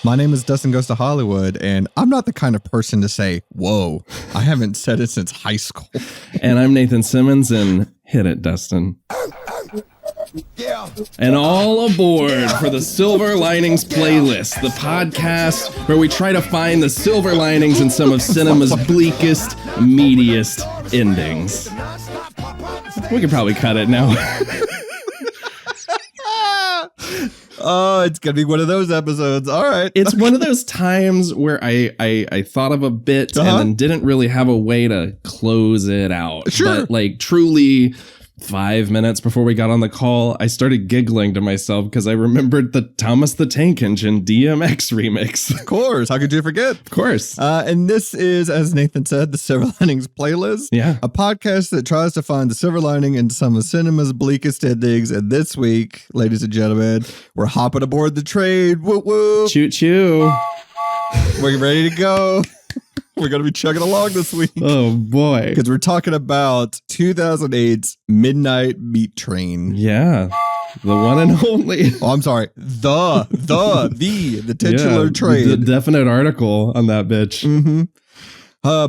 My name is Dustin Goes to Hollywood, and I'm not the kind of person to say, whoa, I haven't said it since high school. And I'm Nathan Simmons, and hit it, Dustin. And all aboard for the Silver Linings Playlist, the podcast where we try to find the silver linings in some of cinema's bleakest, meatiest endings. We could probably cut it now. Oh, it's going to be one of those episodes. All right. It's one of those times where I thought of a bit and then didn't really have a way to close it out. Sure. But like truly 5 minutes before we got on the call, I started giggling to myself because I remembered the Thomas the Tank Engine DMX remix. Of course. How could you forget? Of course. And this is, as Nathan said, the Silver Linings Playlist. Yeah. A podcast that tries to find the silver lining in some of cinema's bleakest endings. And this week, ladies and gentlemen, we're hopping aboard the train. Woo woo. Choo choo. We're ready to go. We're going to be chugging along this week. Oh, boy. Because we're talking about 2008's Midnight Meat Train. Yeah. The one and only. Oh, I'm sorry. The titular train. The definite article on that bitch. Mm-hmm.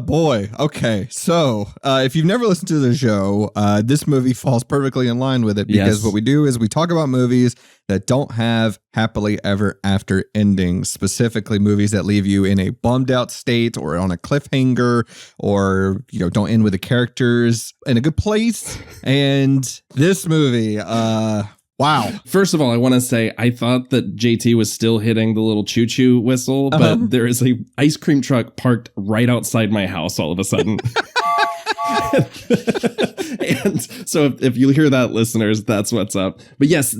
Boy. Okay. So, if you've never listened to the show, this movie falls perfectly in line with it because what we do is we talk about movies that don't have happily ever after endings, specifically movies that leave you in a bummed out state or on a cliffhanger or, don't end with the characters in a good place. And this movie, wow. First of all, I want to say I thought that JT was still hitting the little choo-choo whistle, but there is a ice cream truck parked right outside my house all of a sudden. And so if you hear that, listeners, that's what's up. But yes,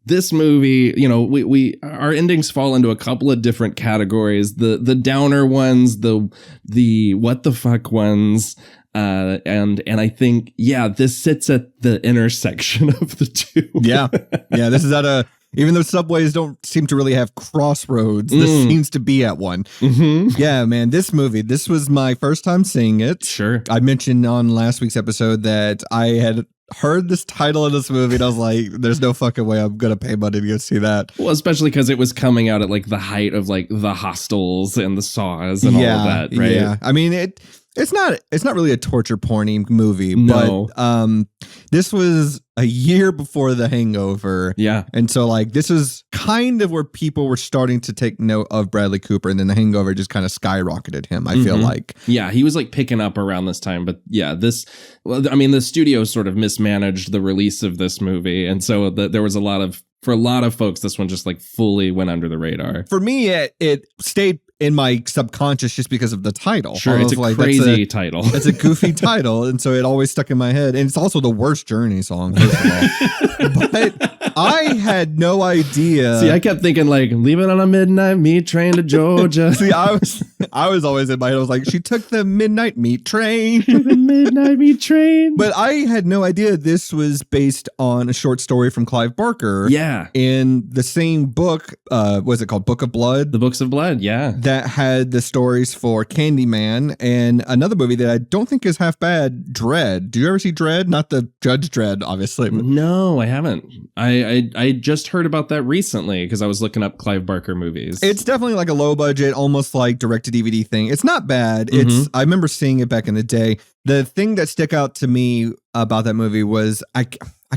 this movie, we our endings fall into a couple of different categories. The downer ones, the what the fuck ones. And I think, this sits at the intersection of the two. Yeah. This is even though subways don't seem to really have crossroads, this seems to be at one. Mm-hmm. Yeah, man, this movie, this was my first time seeing it. Sure. I mentioned on last week's episode that I had heard this title of this movie and I was like, there's no fucking way I'm going to pay money to go see that. Well, especially because it was coming out at like the height of like the Hostels and the Saws and all of that, right? Yeah. I mean, It's not really a torture porny movie, no. But this was a year before The Hangover. Yeah. And so this is kind of where people were starting to take note of Bradley Cooper, and then The Hangover just kind of skyrocketed him, I feel like. Yeah, he was like picking up around this time, but the studio sort of mismanaged the release of this movie, and so there was for a lot of folks, this one just like fully went under the radar. For me, it stayed in my subconscious just because of the title. Sure, it's a crazy title. It's a goofy title, and so it always stuck in my head. And it's also the worst Journey song, first of all. But I had no idea. See, I kept thinking like, leaving on a midnight meat train to Georgia. See, I was always in my head. I was like, she took the midnight meat train. The midnight meat train. But I had no idea this was based on a short story from Clive Barker. Yeah. In the same book, was it called Book of Blood? The Books of Blood, yeah. That had the stories for Candyman and another movie that I don't think is half bad, Dredd. Do you ever see Dredd? Not the Judge Dredd, obviously. But. No, I haven't. I just heard about that recently because I was looking up Clive Barker movies. It's definitely like a low budget, almost like direct-to-DVD thing. It's not bad. I remember seeing it back in the day. The thing that stuck out to me about that movie was I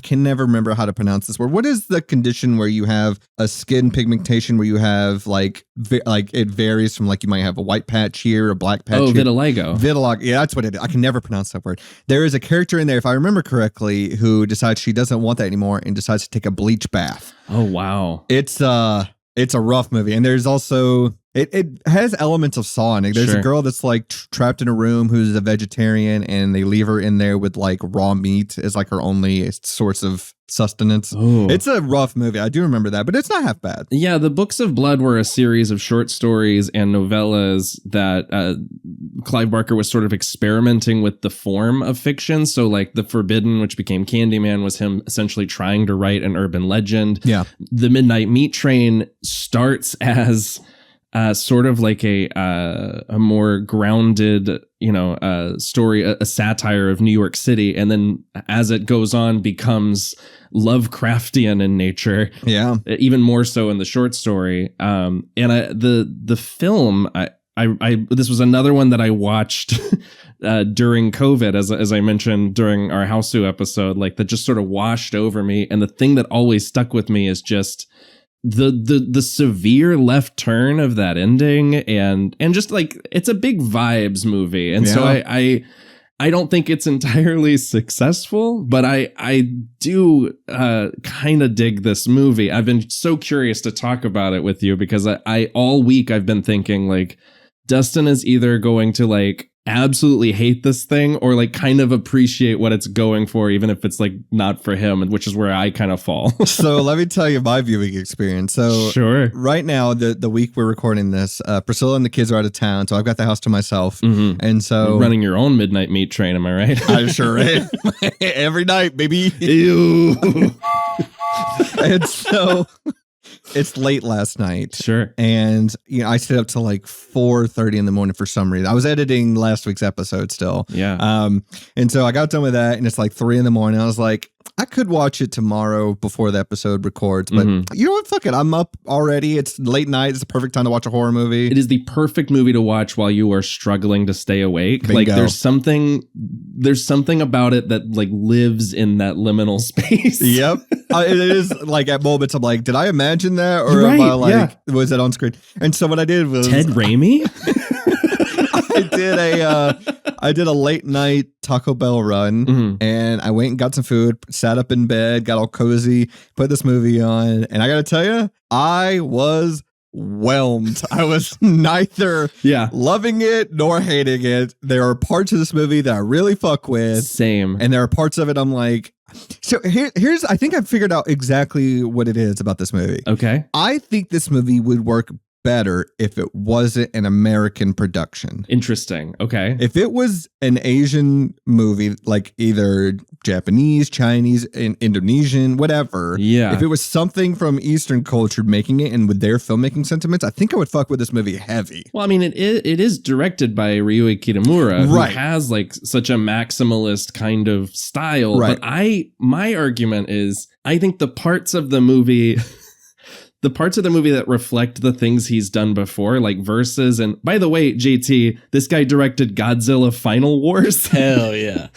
can never remember how to pronounce this word. What is the condition where you have a skin pigmentation where you have like it varies from like you might have a white patch here, a black patch here. Vitiligo. Vitiligo. Yeah, that's what it is. I can never pronounce that word. There is a character in there, if I remember correctly, who decides she doesn't want that anymore and decides to take a bleach bath. Oh, wow. It's a rough movie. And there's also... It has elements of Saw in it. There's a girl that's like trapped in a room who's a vegetarian, and they leave her in there with like raw meat as like her only source of sustenance. Ooh. It's a rough movie. I do remember that, but it's not half bad. Yeah, the Books of Blood were a series of short stories and novellas that Clive Barker was sort of experimenting with the form of fiction. So like The Forbidden, which became Candyman, was him essentially trying to write an urban legend. Yeah. The Midnight Meat Train starts as sort of like a more grounded, story, a satire of New York City, and then as it goes on becomes Lovecraftian in nature. Yeah, even more so in the short story. And the film, I this was another one that I watched during COVID, as I mentioned during our Houseu episode, like that just sort of washed over me. And the thing that always stuck with me is just the severe left turn of that ending, and just like it's a big vibes movie, and so I don't think it's entirely successful, but I do kind of dig this movie. I've been so curious to talk about it with you because I all week I've been thinking like Dustin is either going to like absolutely hate this thing or like kind of appreciate what it's going for, even if it's like not for him, which is where I kind of fall. So let me tell you my viewing experience. So sure. Right now, the week we're recording this, Priscilla and the kids are out of town, so I've got the house to myself. Mm-hmm. And so you're running your own midnight meat train, am I right? I sure am. Every night, baby. Ew. And so it's late last night. Sure. And I stayed up till like 4:30 in the morning for some reason. I was editing last week's episode still. Yeah. And so I got done with that, and it's like 3 in the morning. I was like, I could watch it tomorrow before the episode records, but you know what? Fuck it. I'm up already. It's late night. It's the perfect time to watch a horror movie. It is the perfect movie to watch while you are struggling to stay awake. Bingo. Like there's something about it that like lives in that liminal space. Yep. It is like at moments I'm like, did I imagine that? Or am I like, was it on screen? And so what I did was Ted Raimi? I did a late night Taco Bell run, and I went and got some food, sat up in bed, got all cozy, put this movie on, and I gotta tell you, I was whelmed. I was neither loving it nor hating it. There are parts of this movie that I really fuck with. Same. And there are parts of it I'm like, so here's I think I've figured out exactly what it is about this movie. Okay. I think this movie would work better if it wasn't an American production. Interesting. Okay. If it was an Asian movie, like either Japanese, Chinese, Indonesian, whatever. Yeah. If it was something from Eastern culture making it and with their filmmaking sentiments, I think I would fuck with this movie heavy. Well, I mean, it is directed by Ryûhei Kitamura, who has like such a maximalist kind of style. Right. But my argument is, I think the parts of the movie that reflect the things he's done before, like Versus, and by the way, JT, this guy directed Godzilla Final Wars. Hell yeah.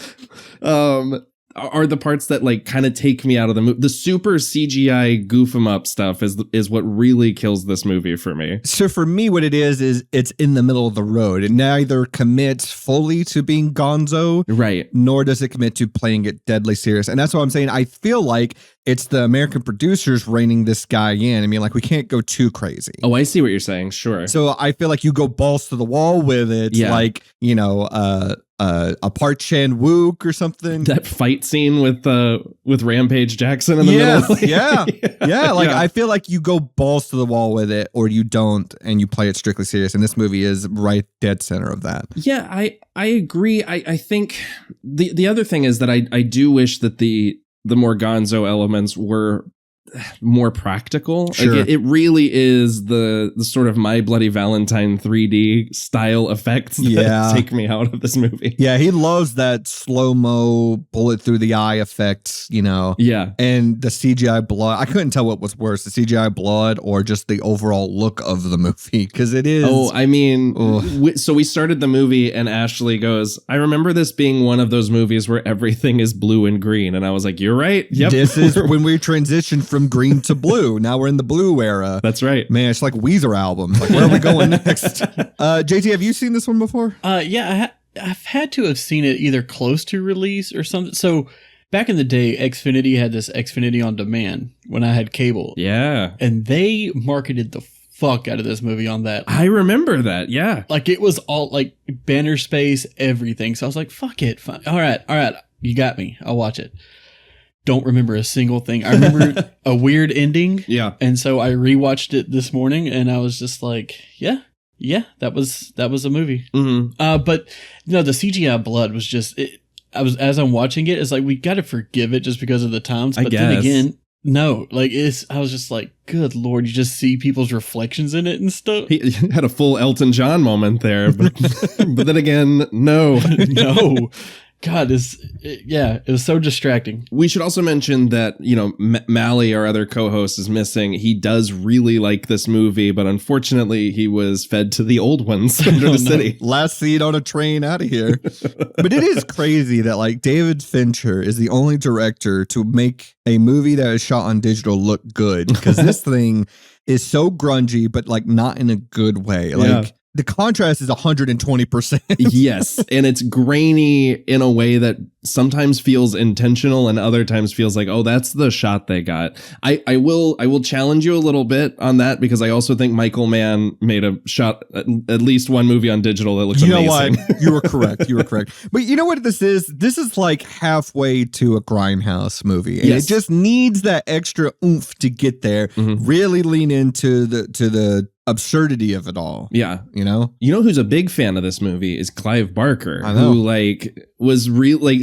Are the parts that like kind of take me out of the movie. The super CGI goof 'em up stuff is what really kills this movie for me. So for me, what it is it's in the middle of the road. It neither commits fully to being gonzo, right, nor does it commit to playing it deadly serious. And that's what I'm saying. I feel like it's the American producers reining this guy in. I mean, like, we can't go too crazy. Oh, I see what you're saying. Sure. So I feel like you go balls to the wall with it, like, a Park Chan-wook or something. That fight scene with Rampage Jackson in the middle. Yeah. Like, I feel like you go balls to the wall with it, or you don't, and you play it strictly serious. And this movie is right dead center of that. Yeah, I agree. I think the other thing is that I do wish that the more gonzo elements were more practical. Sure. Like it really is the sort of My Bloody Valentine 3D style effects that take me out of this movie. Yeah, he loves that slow-mo bullet through the eye effects, Yeah. And the CGI blood. I couldn't tell what was worse, the CGI blood or just the overall look of the movie, because it is. Oh, I mean, so we started the movie and Ashley goes, I remember this being one of those movies where everything is blue and green. And I was like, you're right. Yep. This is when we transitioned from green to blue. Now we're in the blue era. That's right. Man, it's like Weezer albums. Like, where are we going next? JT, have you seen this one before? Yeah, I've had to have seen it either close to release or something. So back in the day, Xfinity had this Xfinity on demand when I had cable. Yeah. And they marketed the fuck out of this movie on that. I remember that. Yeah. Like, it was all like banner space, everything. So I was like, fuck it. Fine. All right. You got me. I'll watch it. Don't remember a single thing. I remember a weird ending. Yeah. And so I rewatched it this morning and I was just like, yeah, that was a movie. Mm-hmm. But no, the CGI blood was just, as I'm watching it, it's like, we got to forgive it just because of the times. But then again, No, like I was just like, good Lord, you just see people's reflections in it and stuff. He had a full Elton John moment there, but, but then again, no. No. God, it was so distracting. We should also mention that, Mally, our other co-host, is missing. He does really like this movie, but unfortunately he was fed to the old ones under the city. Last seat on a train out of here. But it is crazy that like David Fincher is the only director to make a movie that is shot on digital look good, because this thing is so grungy, but like not in a good way. Like the contrast is 120%. Yes. And it's grainy in a way that sometimes feels intentional and other times feels like, oh, that's the shot they got. I will challenge you a little bit on that, because I also think Michael Mann made a shot at least one movie on digital that looks amazing. You know what? You were correct. You were correct. But you know what this is? This is like halfway to a Grindhouse movie. And it just needs that extra oomph to get there. Mm-hmm. Really lean into the absurdity of it all. Yeah. You know who's a big fan of this movie is Clive Barker, who was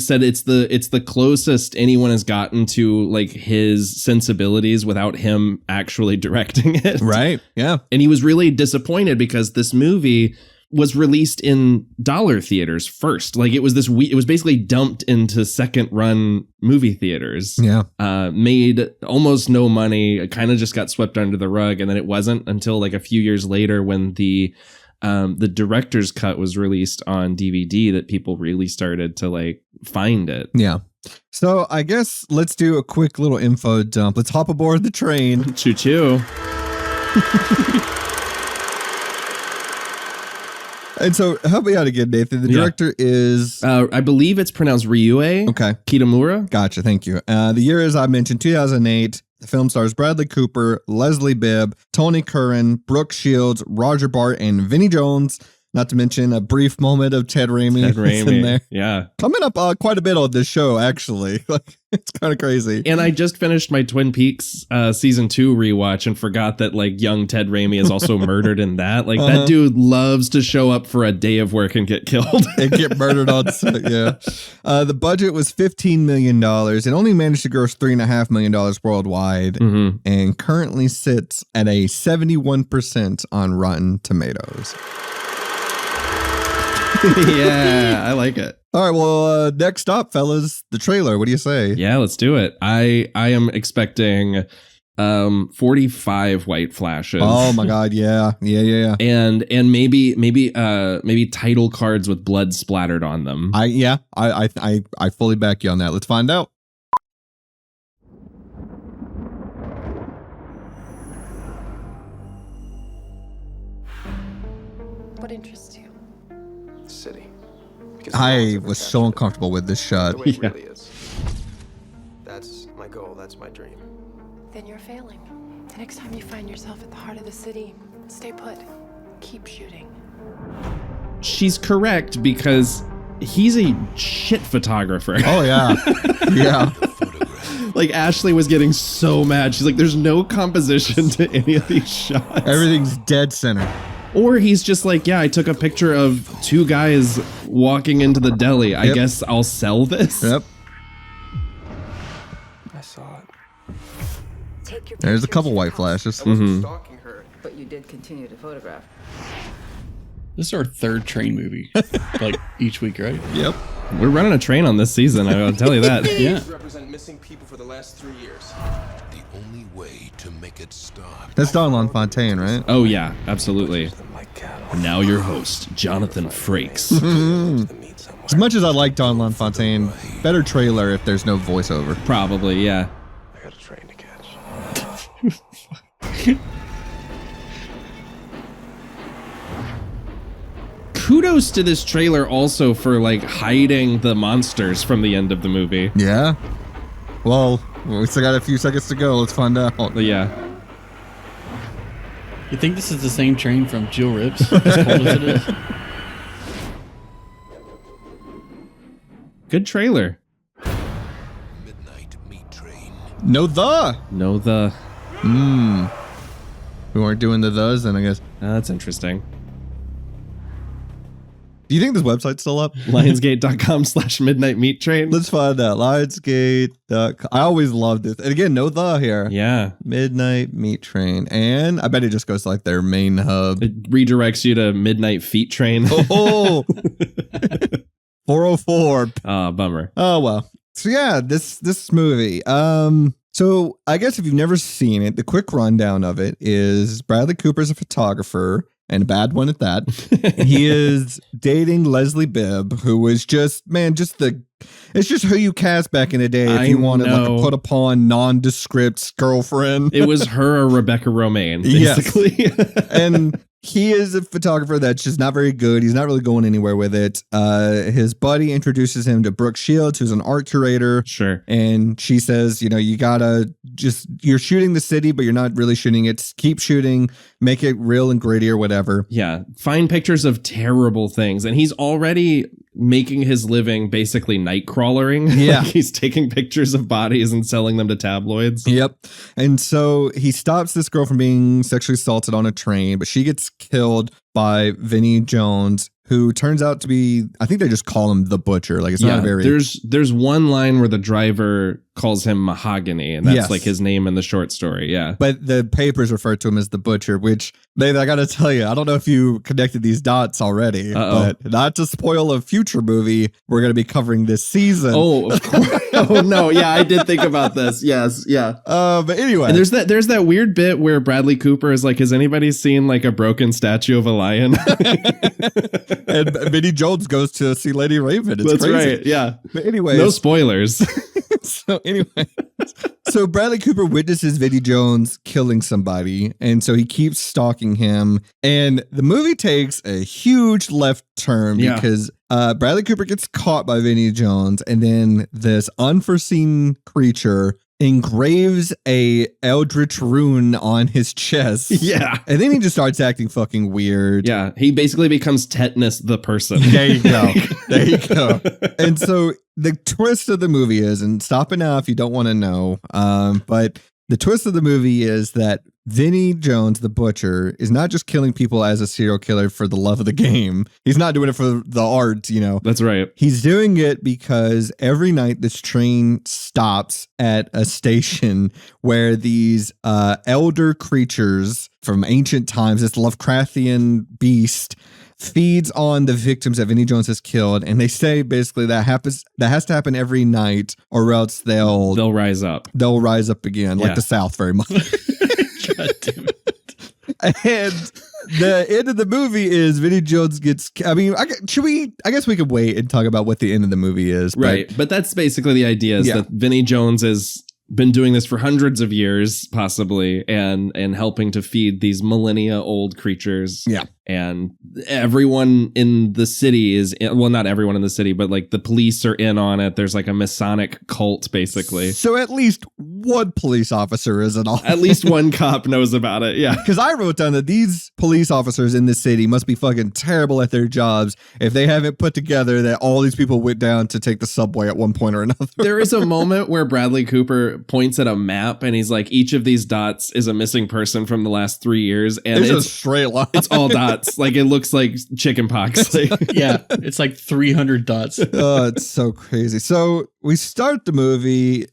said it's the closest anyone has gotten to like his sensibilities without him actually directing it. Right. Yeah. And he was really disappointed because this movie was released in dollar theaters first. Like it was it was basically dumped into second run movie theaters. Yeah. Made almost no money. It kind of just got swept under the rug. And then it wasn't until like a few years later when the director's cut was released on DVD that people really started to like find it. Yeah. So I guess let's do a quick little info dump. Let's hop aboard the train. Choo choo. And so help me out again, Nathan. The director is... I believe it's pronounced Ryûhei Kitamura. Gotcha. Thank you. The year, as I mentioned, 2008. The film stars Bradley Cooper, Leslie Bibb, Tony Curran, Brooke Shields, Roger Bart, and Vinnie Jones. Not to mention a brief moment of Ted Raimi. In there. Yeah. Coming up quite a bit on this show, actually. Like, it's kind of crazy. And I just finished my Twin Peaks season 2 rewatch and forgot that like young Ted Raimi is also murdered in that. Like that dude loves to show up for a day of work and get killed. And get murdered on set, yeah. The budget was $15 million. It only managed to gross $3.5 million worldwide, and currently sits at a 71% on Rotten Tomatoes. Yeah, I like it. All right, well, next up, fellas, the trailer. What do you say? Yeah, let's do it. I am expecting 45 white flashes. Oh my god, yeah. And maybe title cards with blood splattered on them. I fully back you on that. Let's find out. What interests you? City. I was so uncomfortable with this shot. The way it really is. That's my goal. That's my dream. Then you're failing. The next time you find yourself at the heart of the city, stay put. Keep shooting. She's correct because he's a shit photographer. Oh yeah. Yeah. Like Ashley was getting so mad. She's like, there's no composition to any of these shots. Everything's dead center. Or he's just like, yeah, I took a picture of two guys walking into the deli. I guess I'll sell this. Yep. I saw it. There's a couple white flashes. I wasn't stalking her. But you did continue to photograph. This is our third train movie, like each week, right? Yep. We're running a train on this season, I'll tell you that. Yeah. Represent missing people for the last 3 years. The only way to make it stop. That's Don LaFontaine, right? Oh, yeah, absolutely. Now your host, Jonathan Frakes. As much as I like Don LaFontaine, better trailer if there's no voiceover. Probably, yeah. I got a train to catch. Kudos to this trailer also for like hiding the monsters from the end of the movie. Yeah. Well, we still got a few seconds to go. Let's find out. But yeah. You think this is the same train from Jill Rips? As cold as it is? Good trailer. Midnight meat train. No the. We weren't doing the thes then, I guess. That's interesting. Do you think this website's still up? Lionsgate.com/midnight meat train. Let's find out. Lionsgate.com. I always loved this. And again, no the here. Yeah. Midnight Meat Train. And I bet it just goes to like their main hub. It redirects you to Midnight Feet Train. Oh, 404. Oh, bummer. Oh, well. So yeah, this movie. So I guess if you've never seen it, the quick rundown of it is Bradley Cooper's a photographer, and a bad one at that. He is dating Leslie Bibb, who was it's just who you cast back in the day if you wanted like a put upon nondescript girlfriend. It was her or Rebecca Romaine, basically. Yes. And he is a photographer that's just not very good. He's not really going anywhere with it. His buddy introduces him to Brooke Shields, who's an art curator. Sure. And she says, you're shooting the city, but you're not really shooting it. Keep shooting, make it real and gritty or whatever. Yeah. Find pictures of terrible things. And he's already making his living basically night crawlering. Yeah. Like he's taking pictures of bodies and selling them to tabloids. Yep. And so he stops this girl from being sexually assaulted on a train, but she gets killed by Vinnie Jones, who turns out to be, I think they just call him the butcher. Like it's not very. There's one line where the driver calls him Mahogany, and that's like his name in the short story. Yeah. But the papers refer to him as the butcher, which I got to tell you, I don't know if you connected these dots already, but not to spoil a future movie we're going to be covering this season. Oh, of course. Oh no. Yeah, I did think about this. Yes. Yeah. But anyway. And there's that weird bit where Bradley Cooper is like, has anybody seen like a broken statue of a lion? And Vinnie Jones goes to see Lady Raven. It's That's crazy. right. Yeah. But anyway. No spoilers. So anyway. So Bradley Cooper witnesses Vinnie Jones killing somebody. And so he keeps stalking him. And the movie takes a huge left turn because Bradley Cooper gets caught by Vinnie Jones. And then this unforeseen creature engraves a eldritch rune on his chest. Yeah. And then he just starts acting fucking weird. Yeah. He basically becomes Tetanus the person. There you go. There you go. And so the twist of the movie is, and stop it now if you don't want to know, but the twist of the movie is that Vinnie Jones, the butcher, is not just killing people as a serial killer for the love of the game. He's not doing it for the art, That's right. He's doing it because every night this train stops at a station where these elder creatures from ancient times, this Lovecraftian beast, feeds on the victims that Vinnie Jones has killed, and they say basically that has to happen every night, or else they'll rise up. They'll rise up again, like the South, very much. God damn it. And the end of the movie is Vinnie Jones gets. I mean, I guess we could wait and talk about what the end of the movie is, right? But that's basically the idea: is that Vinnie Jones has been doing this for hundreds of years, possibly, and helping to feed these millennia old creatures. Yeah. And everyone in the city not everyone in the city, but like the police are in on it. There's like a Masonic cult, basically. So at least one police officer is on. At least one cop knows about it. Yeah. Because I wrote down that these police officers in the city must be fucking terrible at their jobs if they haven't put together that all these people went down to take the subway at one point or another. There is a moment where Bradley Cooper points at a map and he's like, each of these dots is a missing person from the last 3 years. And it's a straight line. It's all dots. Like it looks like chicken pox. Yeah, it's like 300 dots. Oh, it's so crazy. So we start the movie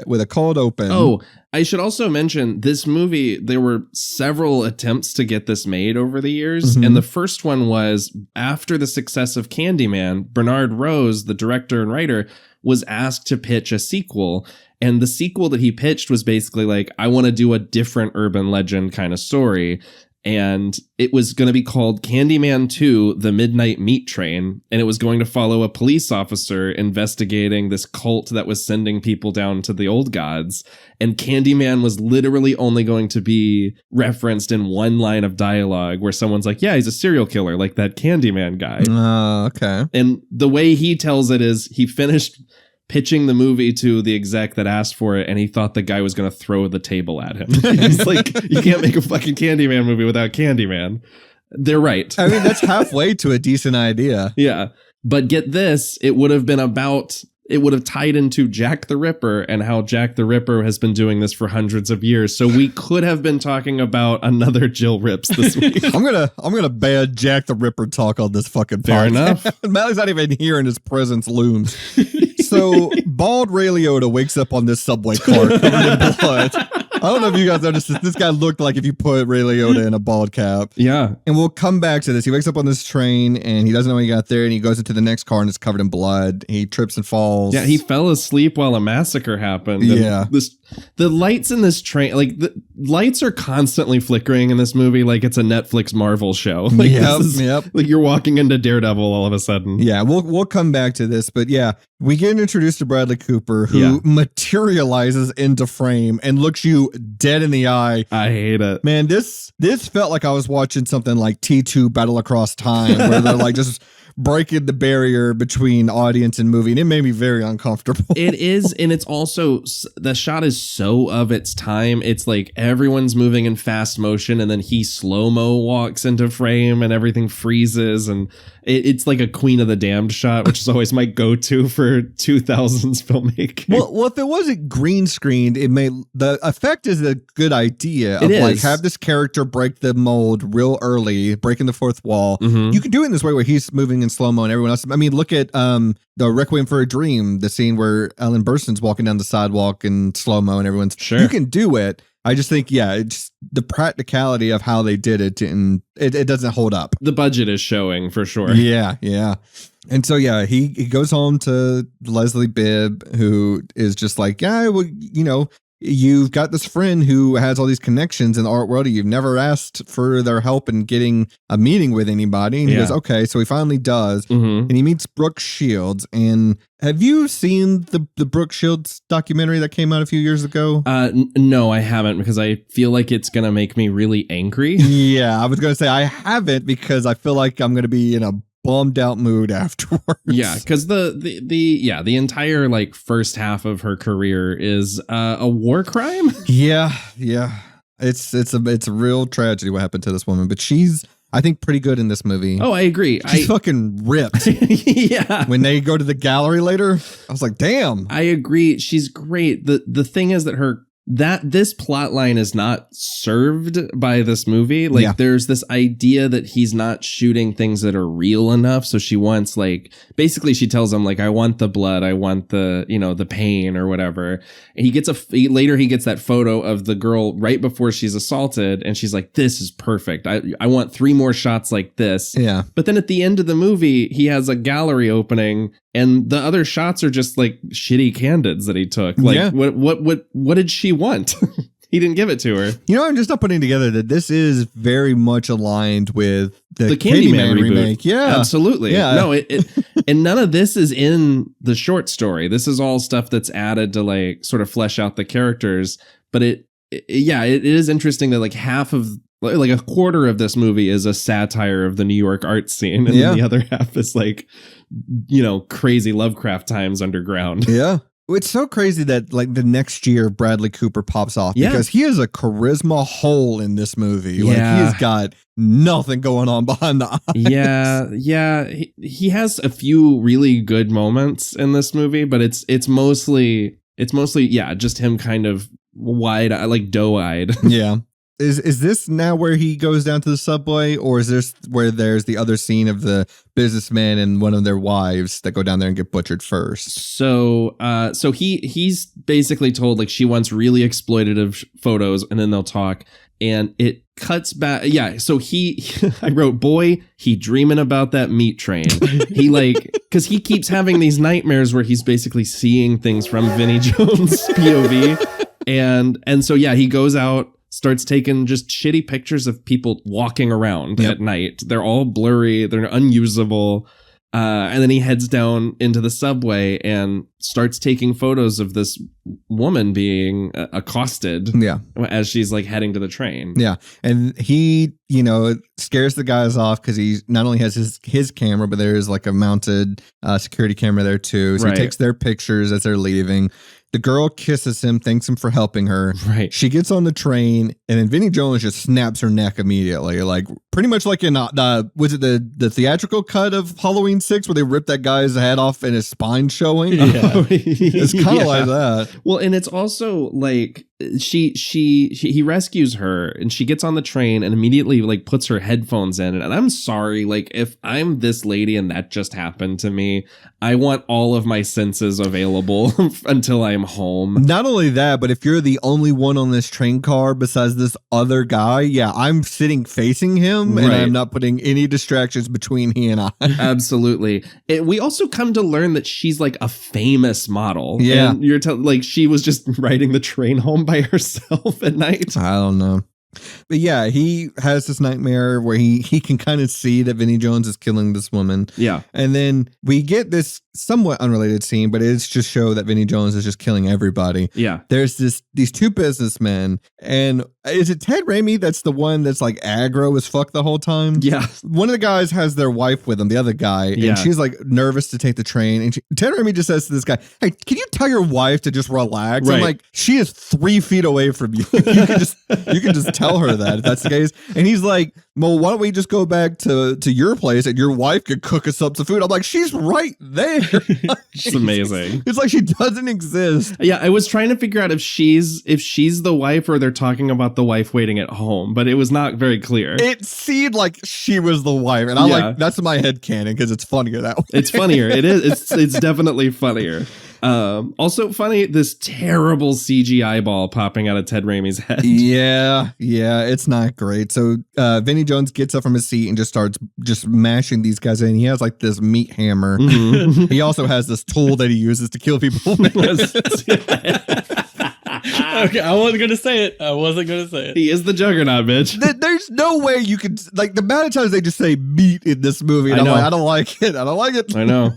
with a cold open. Oh, I should also mention this movie. There were several attempts to get this made over the years. Mm-hmm. And the first one was after the success of Candyman, Bernard Rose, the director and writer, was asked to pitch a sequel. And the sequel that he pitched was basically like, I want to do a different urban legend kind of story. And it was going to be called Candyman 2, The Midnight Meat Train. And it was going to follow a police officer investigating this cult that was sending people down to the old gods. And Candyman was literally only going to be referenced in one line of dialogue where someone's like, yeah, he's a serial killer, like that Candyman guy. Okay. And the way he tells it is he finished pitching the movie to the exec that asked for it, and he thought the guy was going to throw the table at him. He's like, you can't make a fucking Candyman movie without Candyman. They're right. I mean, that's halfway to a decent idea. Yeah. But get this, it would have been about it would have tied into Jack the Ripper and how Jack the Ripper has been doing this for hundreds of years. So we could have been talking about another Jill Rips this week. I'm gonna ban Jack the Ripper talk on this fucking podcast. Fair enough. Mally's not even here and his presence looms. So bald Ray Liotta wakes up on this subway car covered in blood. I don't know if you guys noticed this. This guy looked like if you put Ray Liotta in a bald cap. Yeah. And we'll come back to this. He wakes up on this train and he doesn't know when he got there, and he goes into the next car and it's covered in blood. He trips and falls. Yeah, he fell asleep while a massacre happened. Yeah. The lights in this train, like the lights are constantly flickering in this movie like it's a Netflix Marvel show. Like Yep. Like you're walking into Daredevil all of a sudden. Yeah, we'll come back to this, but yeah, we get introduced to Bradley Cooper, who materializes into frame and looks you dead in the eye. I hate it. Man, this felt like I was watching something like T2 Battle Across Time, where they're like just breaking the barrier between audience and movie, and it made me very uncomfortable. It is, and it's also, the shot is so of its time. It's like everyone's moving in fast motion, and then he slow-mo walks into frame and everything freezes, and it's like a Queen of the Damned shot, which is always my go-to for 2000s filmmaking. Well, if it wasn't green screened, it made the effect is a good idea of like have this character break the mold real early, breaking the fourth wall. Mm-hmm. You can do it in this way where he's moving in slow-mo and everyone else. I mean, look at the Requiem for a Dream, the scene where Ellen Burstyn's walking down the sidewalk in slow-mo and everyone's you can do it. I just think, it's the practicality of how they did it, and it doesn't hold up. The budget is showing for sure. Yeah. And so, he goes home to Leslie Bibb, who is just like, you've got this friend who has all these connections in the art world. You've never asked for their help in getting a meeting with anybody. And he goes, okay. So he finally does. Mm-hmm. And he meets Brooke Shields. And have you seen the Brooke Shields documentary that came out a few years ago? No, I haven't, because I feel like it's going to make me really angry. Yeah, I was going to say I haven't because I feel like I'm going to be in a bummed out mood afterwards. Yeah, because the entire like first half of her career is a war crime. Yeah. It's a real tragedy what happened to this woman, but she's, I think, pretty good in this movie. Oh, I agree. She's fucking ripped. Yeah. When they go to the gallery later, I was like, damn. I agree. She's great. The thing is that this plot line is not served by this movie. Like there's this idea that he's not shooting things that are real enough. So she wants, like, basically she tells him, like, I want the blood. I want the, the pain or whatever. And he gets later he gets that photo of the girl right before she's assaulted. And she's like, this is perfect. I want 3 more shots like this. Yeah. But then at the end of the movie, he has a gallery opening and the other shots are just like shitty candids that he took. Like, what did she want? He didn't give it to her. I'm just not putting together that this is very much aligned with the Candyman remake. Yeah, absolutely. Yeah. No, it and none of this is in the short story. This is all stuff that's added to like sort of flesh out the characters. But it is interesting that like a quarter of this movie is a satire of the New York art scene, and then the other half is like, crazy Lovecraft times underground. Yeah. It's so crazy that like the next year Bradley Cooper pops off because he is a charisma hole in this movie. Like he has got nothing going on behind the eyes. Yeah. He has a few really good moments in this movie, but it's mostly just him kind of like doe-eyed. Yeah. Is this now where he goes down to the subway, or is this where there's the other scene of the businessman and one of their wives that go down there and get butchered first? So he's basically told like she wants really exploitative photos, and then they'll talk, and it cuts back. Yeah. So I wrote, boy, he dreaming about that meat train. He because he keeps having these nightmares where he's basically seeing things from Vinnie Jones' POV, and so he goes out. Starts taking just shitty pictures of people walking around at night. They're all blurry. They're unusable. And then he heads down into the subway and starts taking photos of this woman being accosted as she's like heading to the train. Yeah. And he, scares the guys off because he not only has his camera, but there's like a mounted security camera there too. So he takes their pictures as they're leaving. The girl kisses him, thanks him for helping her. Right. She gets on the train, and then Vinnie Jones just snaps her neck immediately. Like, pretty much like in was it the theatrical cut of Halloween 6 where they ripped that guy's head off and his spine showing? Yeah. It's kind of like that. Well, and it's also like he rescues her and she gets on the train and immediately like puts her headphones in. And I'm sorry, like if I'm this lady and that just happened to me, I want all of my senses available until I'm home. Not only that, but if you're the only one on this train car besides this other guy, yeah, I'm sitting facing him and I'm not putting any distractions between he and I. Absolutely. We also come to learn that she's like a famous model. Yeah. And you're like she was just riding the train home by herself at night. I don't know. But yeah, he has this nightmare where he can kind of see that Vinnie Jones is killing this woman. Yeah. And then we get this somewhat unrelated scene, but it's just show that Vinnie Jones is just killing everybody. Yeah. There's these two businessmen, and is it Ted Raimi that's the one that's like aggro as fuck the whole time? Yeah. One of the guys has their wife with him, the other guy, and she's like nervous to take the train. And Ted Raimi just says to this guy, "Hey, can you tell your wife to just relax?" Right. I'm like, she is 3 feet away from you. You can just tell her that if that's the case. And he's like, "Well, why don't we just go back to your place and your wife could cook us up some food?" I'm like, she's right there. It's amazing. It's like she doesn't exist. Yeah, I was trying to figure out if she's the wife or they're talking about the wife waiting at home, but it was not very clear. It seemed like she was the wife, and I'm like, that's my head canon because it's funnier that way. It's funnier. It is. It's definitely funnier. Also funny, this terrible CGI ball popping out of Ted Raimi's head. Yeah, it's not great. So Vinnie Jones gets up from his seat and just starts just mashing these guys in. He has like this meat hammer. Mm-hmm. He also has this tool that he uses to kill people. Okay, I wasn't going to say it. He is the juggernaut, bitch. There's no way you could, like, the amount of times they just say meat in this movie. And I'm like, I don't like it. I know.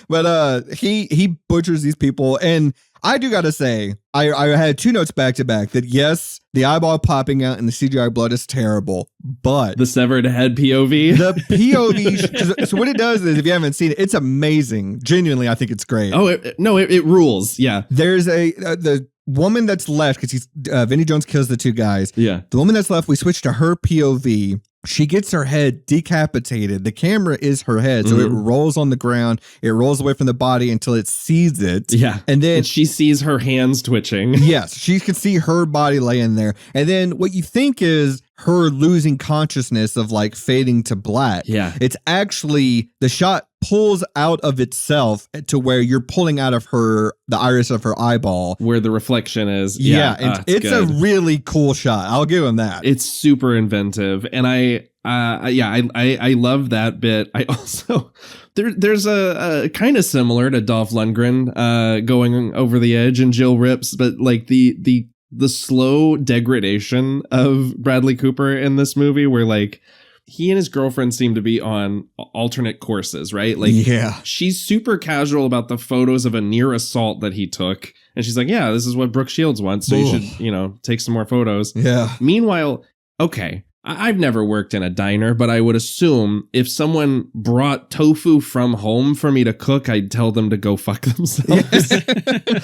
But he butchers these people. And I do got to say, I had 2 notes back to back that yes, the eyeball popping out and the CGI blood is terrible, but the severed head POV. The POV. So what it does is, if you haven't seen it, it's amazing. Genuinely, I think it's great. Oh, it rules. Yeah. There's the woman that's left because Vinnie Jones kills the 2 guys. Yeah. The woman that's left, we switch to her POV. She gets her head decapitated. The camera is her head. So it rolls on the ground. It rolls away from the body until it sees it. Yeah. And then she sees her hands twitching. Yes. She can see her body laying there. And then what you think is her losing consciousness of like fading to black. Yeah. It's actually the shot pulls out of itself to where you're pulling out of the iris of her eyeball. Where the reflection is. Yeah. And it's a really cool shot. I'll give him that. It's super inventive. And I love that bit. I also there's a kind of similar to Dolph Lundgren going over the edge and Jill Rips, but like the slow degradation of Bradley Cooper in this movie, where like he and his girlfriend seem to be on alternate courses, right? Like, yeah, she's super casual about the photos of a near assault that he took. And she's like, yeah, this is what Brooke Shields wants. So you should, take some more photos. Yeah. Meanwhile, okay, I've never worked in a diner, but I would assume if someone brought tofu from home for me to cook, I'd tell them to go fuck themselves.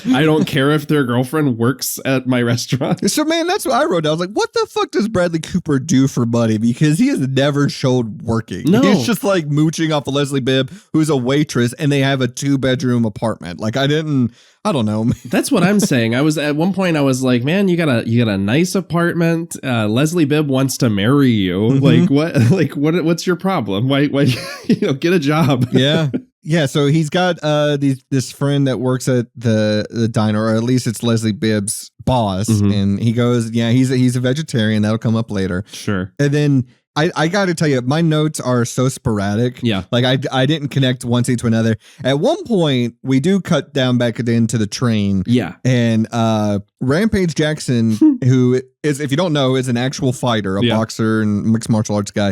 I don't care if their girlfriend works at my restaurant. So, man, that's what I wrote down. I was like, what the fuck does Bradley Cooper do for money? Because he has never showed working. No. He's just like mooching off of Leslie Bibb, who's a waitress, and they have a 2-bedroom apartment. Like, I don't know. That's what I'm saying. I was at one point, I was like, man, you got a nice apartment. Leslie Bibb wants to marry you. Mm-hmm. Like what? What's your problem? Why get a job? Yeah. So he's got this friend that works at the diner, or at least it's Leslie Bibb's boss. Mm-hmm. And he goes, yeah, he's a vegetarian. That'll come up later. Sure. And then I got to tell you, my notes are so sporadic. Yeah. Like I didn't connect one scene to another. At one point, we do cut down back into the train. Yeah. And Rampage Jackson, who is, if you don't know, is an actual fighter, a boxer and mixed martial arts guy.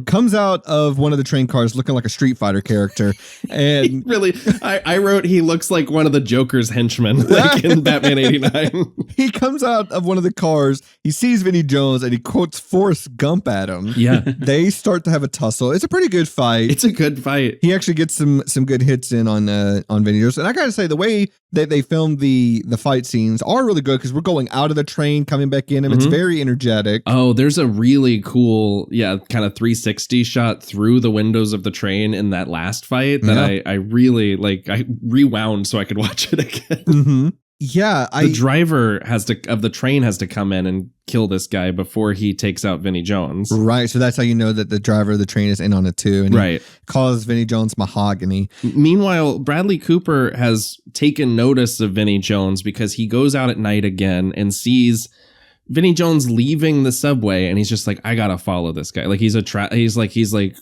Comes out of one of the train cars looking like a Street Fighter character. And really, I wrote he looks like one of the Joker's henchmen, like in Batman 89. He comes out of one of the cars, he sees Vinnie Jones, and he quotes Forrest Gump at him. Yeah. They start to have a tussle. It's a pretty good fight. It's a good fight. He actually gets some good hits in on Vinnie Jones. And I gotta say, the way that they filmed the fight scenes are really good, because we're going out of the train, coming back in him. It's very energetic. Oh, there's a really cool, kind of 360 shot through the windows of the train in that last fight that I really like. I rewound so I could watch it again. Yeah, the driver of the train has to come in and kill this guy before he takes out Vinnie Jones. Right, so that's how you know that the driver of the train is in on it too. And he calls Vinnie Jones mahogany. Meanwhile, Bradley Cooper has taken notice of Vinnie Jones because he goes out at night again and sees Vinnie Jones leaving the subway, and he's just like, I gotta follow this guy. Like he's like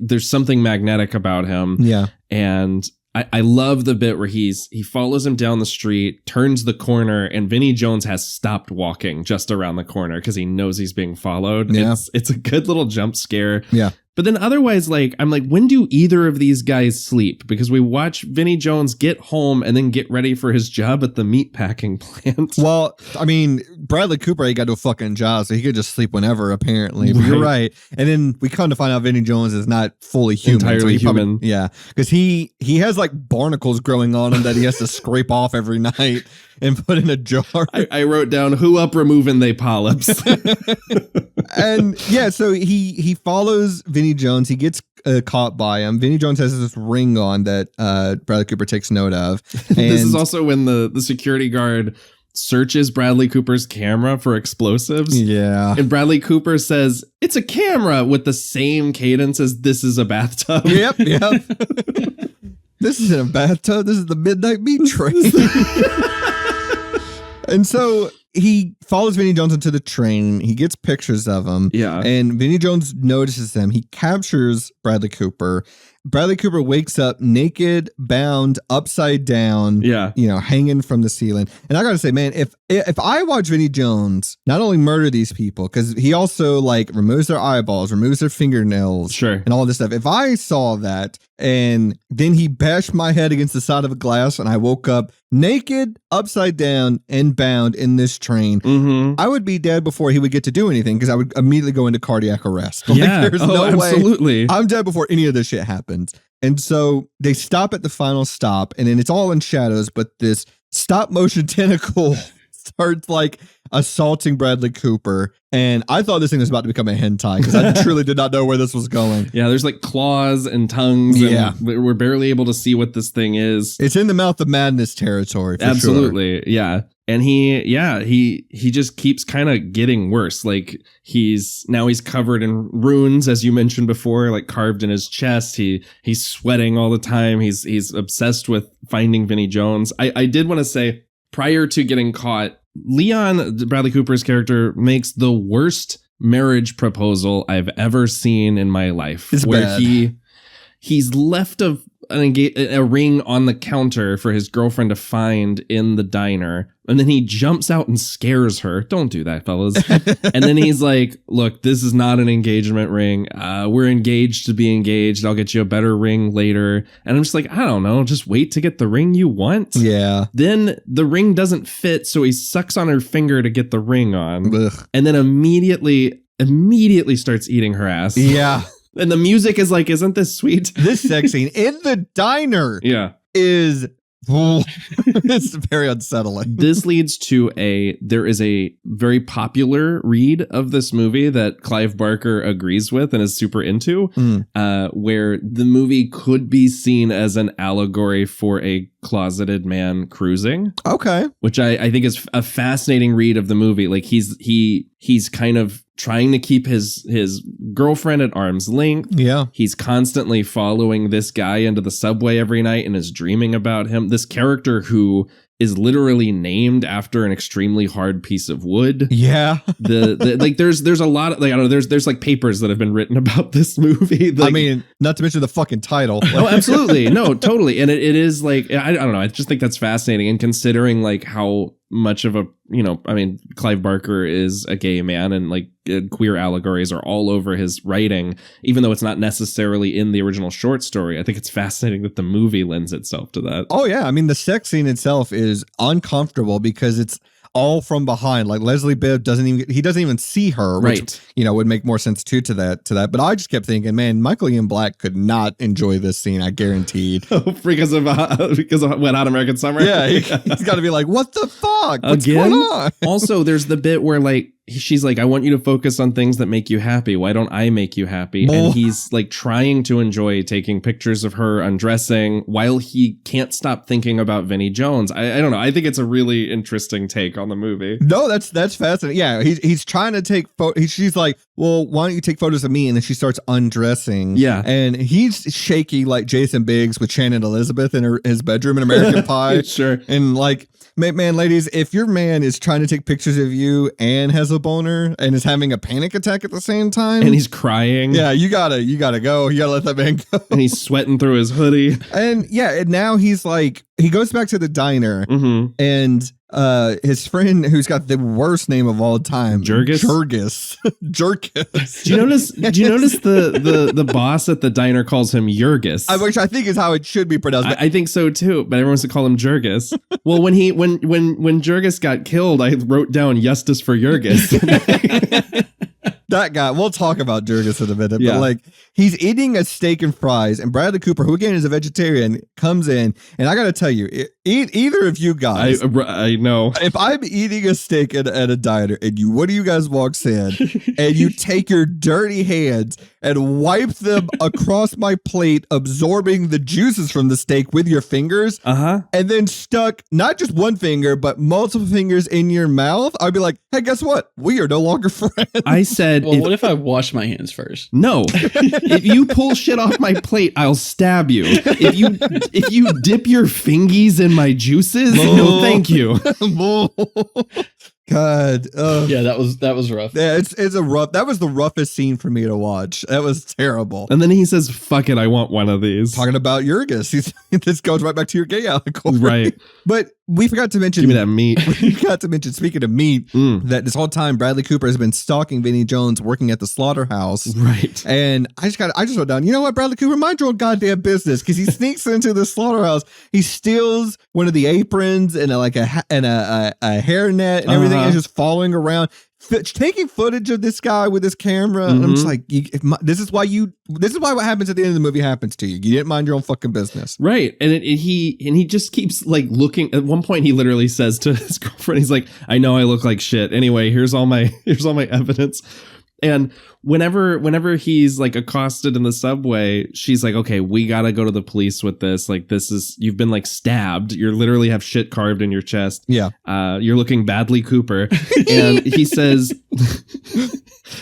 there's something magnetic about him. Yeah, and I love the bit where he follows him down the street, turns the corner, and Vinnie Jones has stopped walking just around the corner because he knows he's being followed. Yeah. It's a good little jump scare. Yeah. But then otherwise, I'm like, when do either of these guys sleep? Because we watch Vinnie Jones get home and then get ready for his job at the meatpacking plant. Well, I mean, Bradley Cooper, he got to a fucking job, so he could just sleep whenever, apparently. But you're right. And then we come to find out Vinnie Jones is not fully human. Entirely human. Yeah. Because he has like barnacles growing on him that he has to scrape off every night and put in a jar. I wrote down, who up removing they polyps? And yeah, so he follows Vinnie Jones. He gets caught by him. Vinnie Jones has this ring on that Bradley Cooper takes note of. And this is also when the security guard searches Bradley Cooper's camera for explosives. Yeah. And Bradley Cooper says, it's a camera, with the same cadence as this is a bathtub. Yep. This isn't a bathtub. This is the midnight meat train. And so he follows Vinnie Jones into the train. He gets pictures of him. Yeah. And Vinnie Jones notices them. He captures Bradley Cooper. Bradley Cooper wakes up naked, bound, upside down, hanging from the ceiling. And I gotta say, man, if I watch Vinnie Jones not only murder these people, because he also removes their eyeballs, removes their fingernails, and all this stuff. If I saw that and then he bashed my head against the side of a glass and I woke up naked, upside down, and bound in this train, I would be dead before he would get to do anything, because I would immediately go into cardiac arrest. There's no absolutely. way I'm dead before any of this shit happens. And so they stop at the final stop, and then it's all in shadows, but this stop motion tentacle starts assaulting Bradley Cooper. And I thought this thing was about to become a hentai, because I truly did not know where this was going. Yeah, there's claws and tongues. And we're barely able to see what this thing is. It's in the mouth of madness territory. For Absolutely. Sure. Yeah. And he just keeps kind of getting worse. He's covered in runes, as you mentioned before, carved in his chest. He's sweating all the time. He's obsessed with finding Vinnie Jones. I did want to say, prior to getting caught, Leon, Bradley Cooper's character, makes the worst marriage proposal I've ever seen in my life. It's where bad. he's left a ring on the counter for his girlfriend to find in the diner, and then he jumps out and scares her. Don't do that, fellas. And then he's like, look, this is not an engagement ring. We're engaged to be engaged. I'll get you a better ring later. And I'm just like, I don't know, just wait to get the ring you want. Yeah. Then the ring doesn't fit, so he sucks on her finger to get the ring on. Ugh. And then immediately starts eating her ass. Yeah. And the music is isn't this sweet? This sex scene in the diner is it's very unsettling. This leads to there is a very popular read of this movie that Clive Barker agrees with and is super into, where the movie could be seen as an allegory for a closeted man cruising. Okay. Which I think is a fascinating read of the movie. He's kind of trying to keep his girlfriend at arm's length. Yeah. He's constantly following this guy into the subway every night and is dreaming about him. This character who is literally named after an extremely hard piece of wood. Yeah. the like there's a lot of like, I don't know, there's like papers that have been written about this movie. Like, I mean, not to mention the fucking title. Oh, absolutely. No, totally. And it is like, I don't know. I just think that's fascinating. And considering like how much of a, you know, I mean, Clive Barker is a gay man and like queer allegories are all over his writing, even though it's not necessarily in the original short story. I think it's fascinating that the movie lends itself to that. Oh, yeah. I mean, the sex scene itself is uncomfortable because it's all from behind. Like Leslie Bibb doesn't even see her, which, right, you know, would make more sense too to that. But I just kept thinking, man, Michael Ian Black could not enjoy this scene. I guaranteed. because of Wet Hot American Summer. Yeah, he's got to be like, what the fuck? What's Again? going on? Also, there's the bit where like she's like, I want you to focus on things that make you happy. Why don't I make you happy? And he's like trying to enjoy taking pictures of her undressing while he can't stop thinking about Vinnie Jones. I don't know. I think it's a really interesting take on the movie. No, that's fascinating. Yeah, he's trying to take photos. She's like, well, why don't you take photos of me? And then she starts undressing. Yeah. And he's shaky like Jason Biggs with Shannon Elizabeth in his bedroom in American Pie. Sure. And like, man, ladies, if your man is trying to take pictures of you and has a boner and is having a panic attack at the same time, and he's crying, yeah, you gotta go. You gotta let that man go. And he's sweating through his hoodie. And yeah, and now he's like, he goes back to the diner, and his friend who's got the worst name of all time, Yurgis. Do you notice the boss at the diner calls him Yurgis? Which I think is how it should be pronounced. I think so too, but everyone wants to call him Yurgis. Well, when Yurgis got killed, I wrote down Yustice for Yurgis. That guy, we'll talk about Yurgis in a minute, Yeah. but like he's eating a steak and fries, and Bradley Cooper, who again is a vegetarian, comes in, and I gotta tell you, either of you guys, I know, if I'm eating a steak at a diner, and one of you guys walks in, and you take your dirty hands and wipe them across my plate, absorbing the juices from the steak with your fingers, and then stuck not just one finger but multiple fingers in your mouth, I'd be like, hey, guess what? We are no longer friends. I said, well, what if I wash my hands first? No. If you pull shit off my plate, I'll stab you. If you dip your fingies in my juices, no thank you. God. Yeah, that was rough. Yeah, it's a rough. That was the roughest scene for me to watch. That was terrible. And then he says, fuck it, I want one of these. Talking about Yurgis. This goes right back to your gay allegory. Right. But we forgot to mention. Give me that meat. We forgot to mention, speaking of meat, that this whole time Bradley Cooper has been stalking Vinnie Jones working at the slaughterhouse. Right. And I just wrote down, you know what, Bradley Cooper, mind your own goddamn business, because he sneaks into the slaughterhouse. He steals one of the aprons and a hairnet and everything, and just following around, taking footage of this guy with his camera. And I'm just like, this is why what happens at the end of the movie happens to you. You didn't mind your own fucking business. Right. And he just keeps like looking. At one point he literally says to his girlfriend, he's like, I know I look like shit. Anyway, here's all my evidence. And whenever he's like accosted in the subway, she's like, okay, we got to go to the police with this. Like, you've been like stabbed. You literally have shit carved in your chest. Yeah. You're looking badly, Cooper. And he says,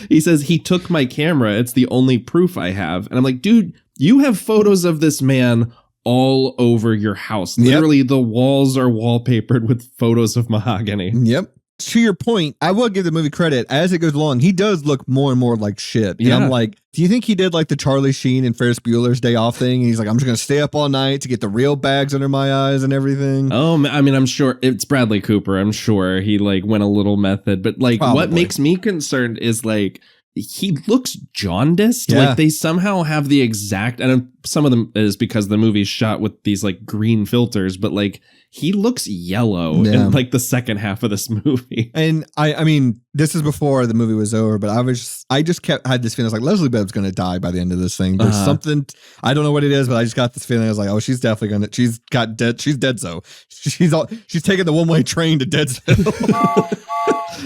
he took my camera. It's the only proof I have. And I'm like, dude, you have photos of this man all over your house. Literally, the walls are wallpapered with photos of mahogany. Yep. To your point, I will give the movie credit. As it goes along, he does look more and more like shit. And I'm like, do you think he did like the Charlie Sheen and Ferris Bueller's Day Off thing? And he's like, I'm just going to stay up all night to get the real bags under my eyes and everything. Oh, I mean, I'm sure it's Bradley Cooper. I'm sure he like went a little method. But like, what makes me concerned is like, he looks jaundiced. Yeah. Like they somehow have the exact, and some of them is because the movie's shot with these like green filters, but like he looks yellow in like the second half of this movie. And I mean, this is before the movie was over, but I just had this feeling. I was like, Leslie Bibb's going to die by the end of this thing. There's something, I don't know what it is, but I just got this feeling. I was like, oh, she's definitely she's dead. So she's taking the one-way train to Deadsville.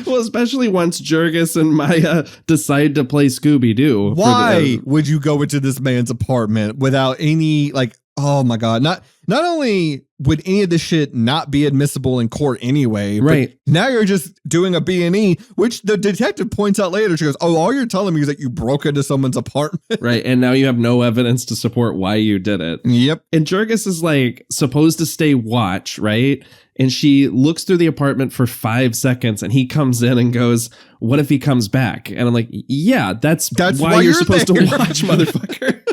Well, especially once Yurgis and Maya decide to play Scooby-Doo. Why would you go into this man's apartment without any, like, Oh my God. Not only would any of this shit not be admissible in court anyway, right? But now you're just doing a B&E, which the detective points out later. She goes, "Oh, all you're telling me is that you broke into someone's apartment." Right. And now you have no evidence to support why you did it. Yep. And Yurgis is like supposed to stay watch, right? And she looks through the apartment for 5 seconds and he comes in and goes, "What if he comes back?" And I'm like, yeah, that's why you're supposed there. to watch, motherfucker.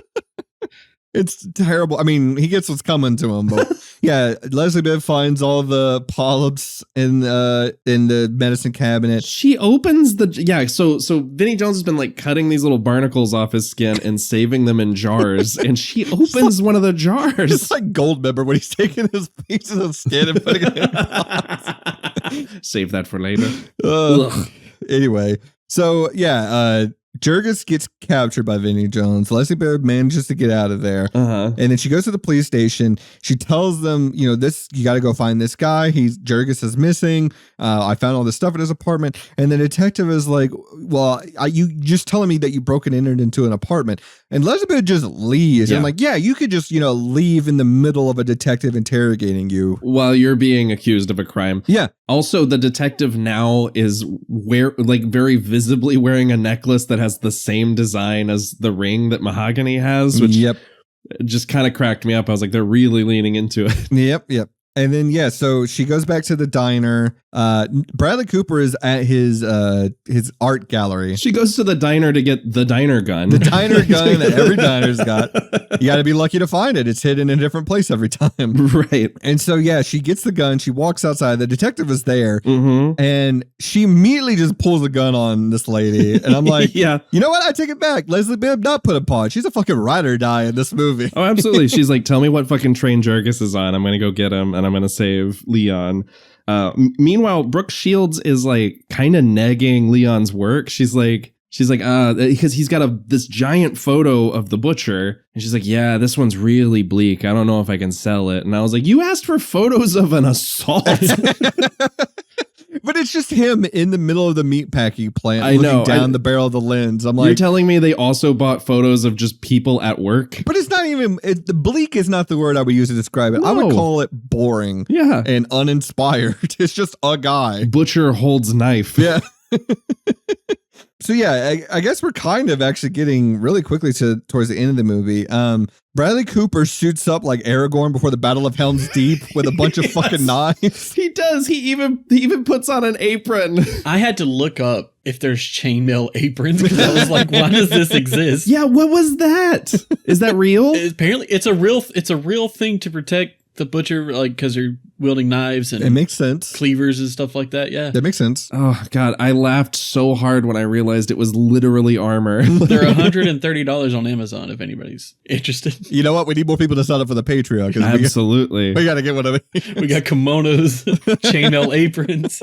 It's terrible. I mean, he gets what's coming to him, but yeah, Leslie Bibb finds all the polyps in the medicine cabinet. She opens so Vinnie Jones has been like cutting these little barnacles off his skin and saving them in jars, and she opens one of the jars. It's like Goldmember when he's taking his pieces of skin and putting it in. Save that for later. Anyway, so yeah, Yurgis gets captured by Vinnie Jones. Leslie Bibb manages to get out of there. And then she goes to the police station. She tells them, you got to go find this guy. Yurgis is missing. I found all this stuff in his apartment. And the detective is like, well, you just telling me that you broke and entered into an apartment. And Leslie Bibb just leaves. Yeah. I'm like, yeah, you could just, leave in the middle of a detective interrogating you. While you're being accused of a crime. Yeah. Also, the detective now is very visibly wearing a necklace that has the same design as the ring that Mahogany has, which just kind of cracked me up. I was like, they're really leaning into it. Yep. And then, so she goes back to the diner. Bradley Cooper is at his art gallery. She goes to the diner to get the diner gun. The diner gun that every diner's got. You got to be lucky to find it. It's hidden in a different place every time. Right. And so, she gets the gun. She walks outside. The detective is there. Mm-hmm. And she immediately just pulls a gun on this lady. And I'm like, yeah. You know what? I take it back. Leslie Bibb not put a pawn. She's a fucking ride or die in this movie. Oh, absolutely. She's like, tell me what fucking train Yurgis is on. I'm going to go get him and I'm going to save Leon. Meanwhile, Brooke Shields is like kind of negging Leon's work. She's like, because he's got this giant photo of the butcher, and she's like, yeah, this one's really bleak. I don't know if I can sell it. And I was like, you asked for photos of an assault. But it's just him in the middle of the meatpacking plant looking down the barrel of the lens. I'm like, you're telling me they also bought photos of just people at work? But it's not even, the bleak is not the word I would use to describe it. No. I would call it boring and uninspired. It's just a guy. Butcher holds knife. Yeah. So I guess we're kind of actually getting really quickly towards the end of the movie. Bradley Cooper shoots up like Aragorn before the Battle of Helm's Deep with a bunch of fucking knives. He does. He even puts on an apron. I had to look up if there's chainmail aprons because I was like, why does this exist? Yeah, what was that? Is that real? Apparently, it's a real thing to protect the butcher, like because they're wielding knives and it makes sense. Cleavers and stuff like that. Yeah, that makes sense. Oh God, I laughed so hard when I realized it was literally armor. They're $130 on Amazon if anybody's interested. You know what? We need more people to sign up for the Patreon. Absolutely, we got to get one of these. We got kimonos, chainmail aprons.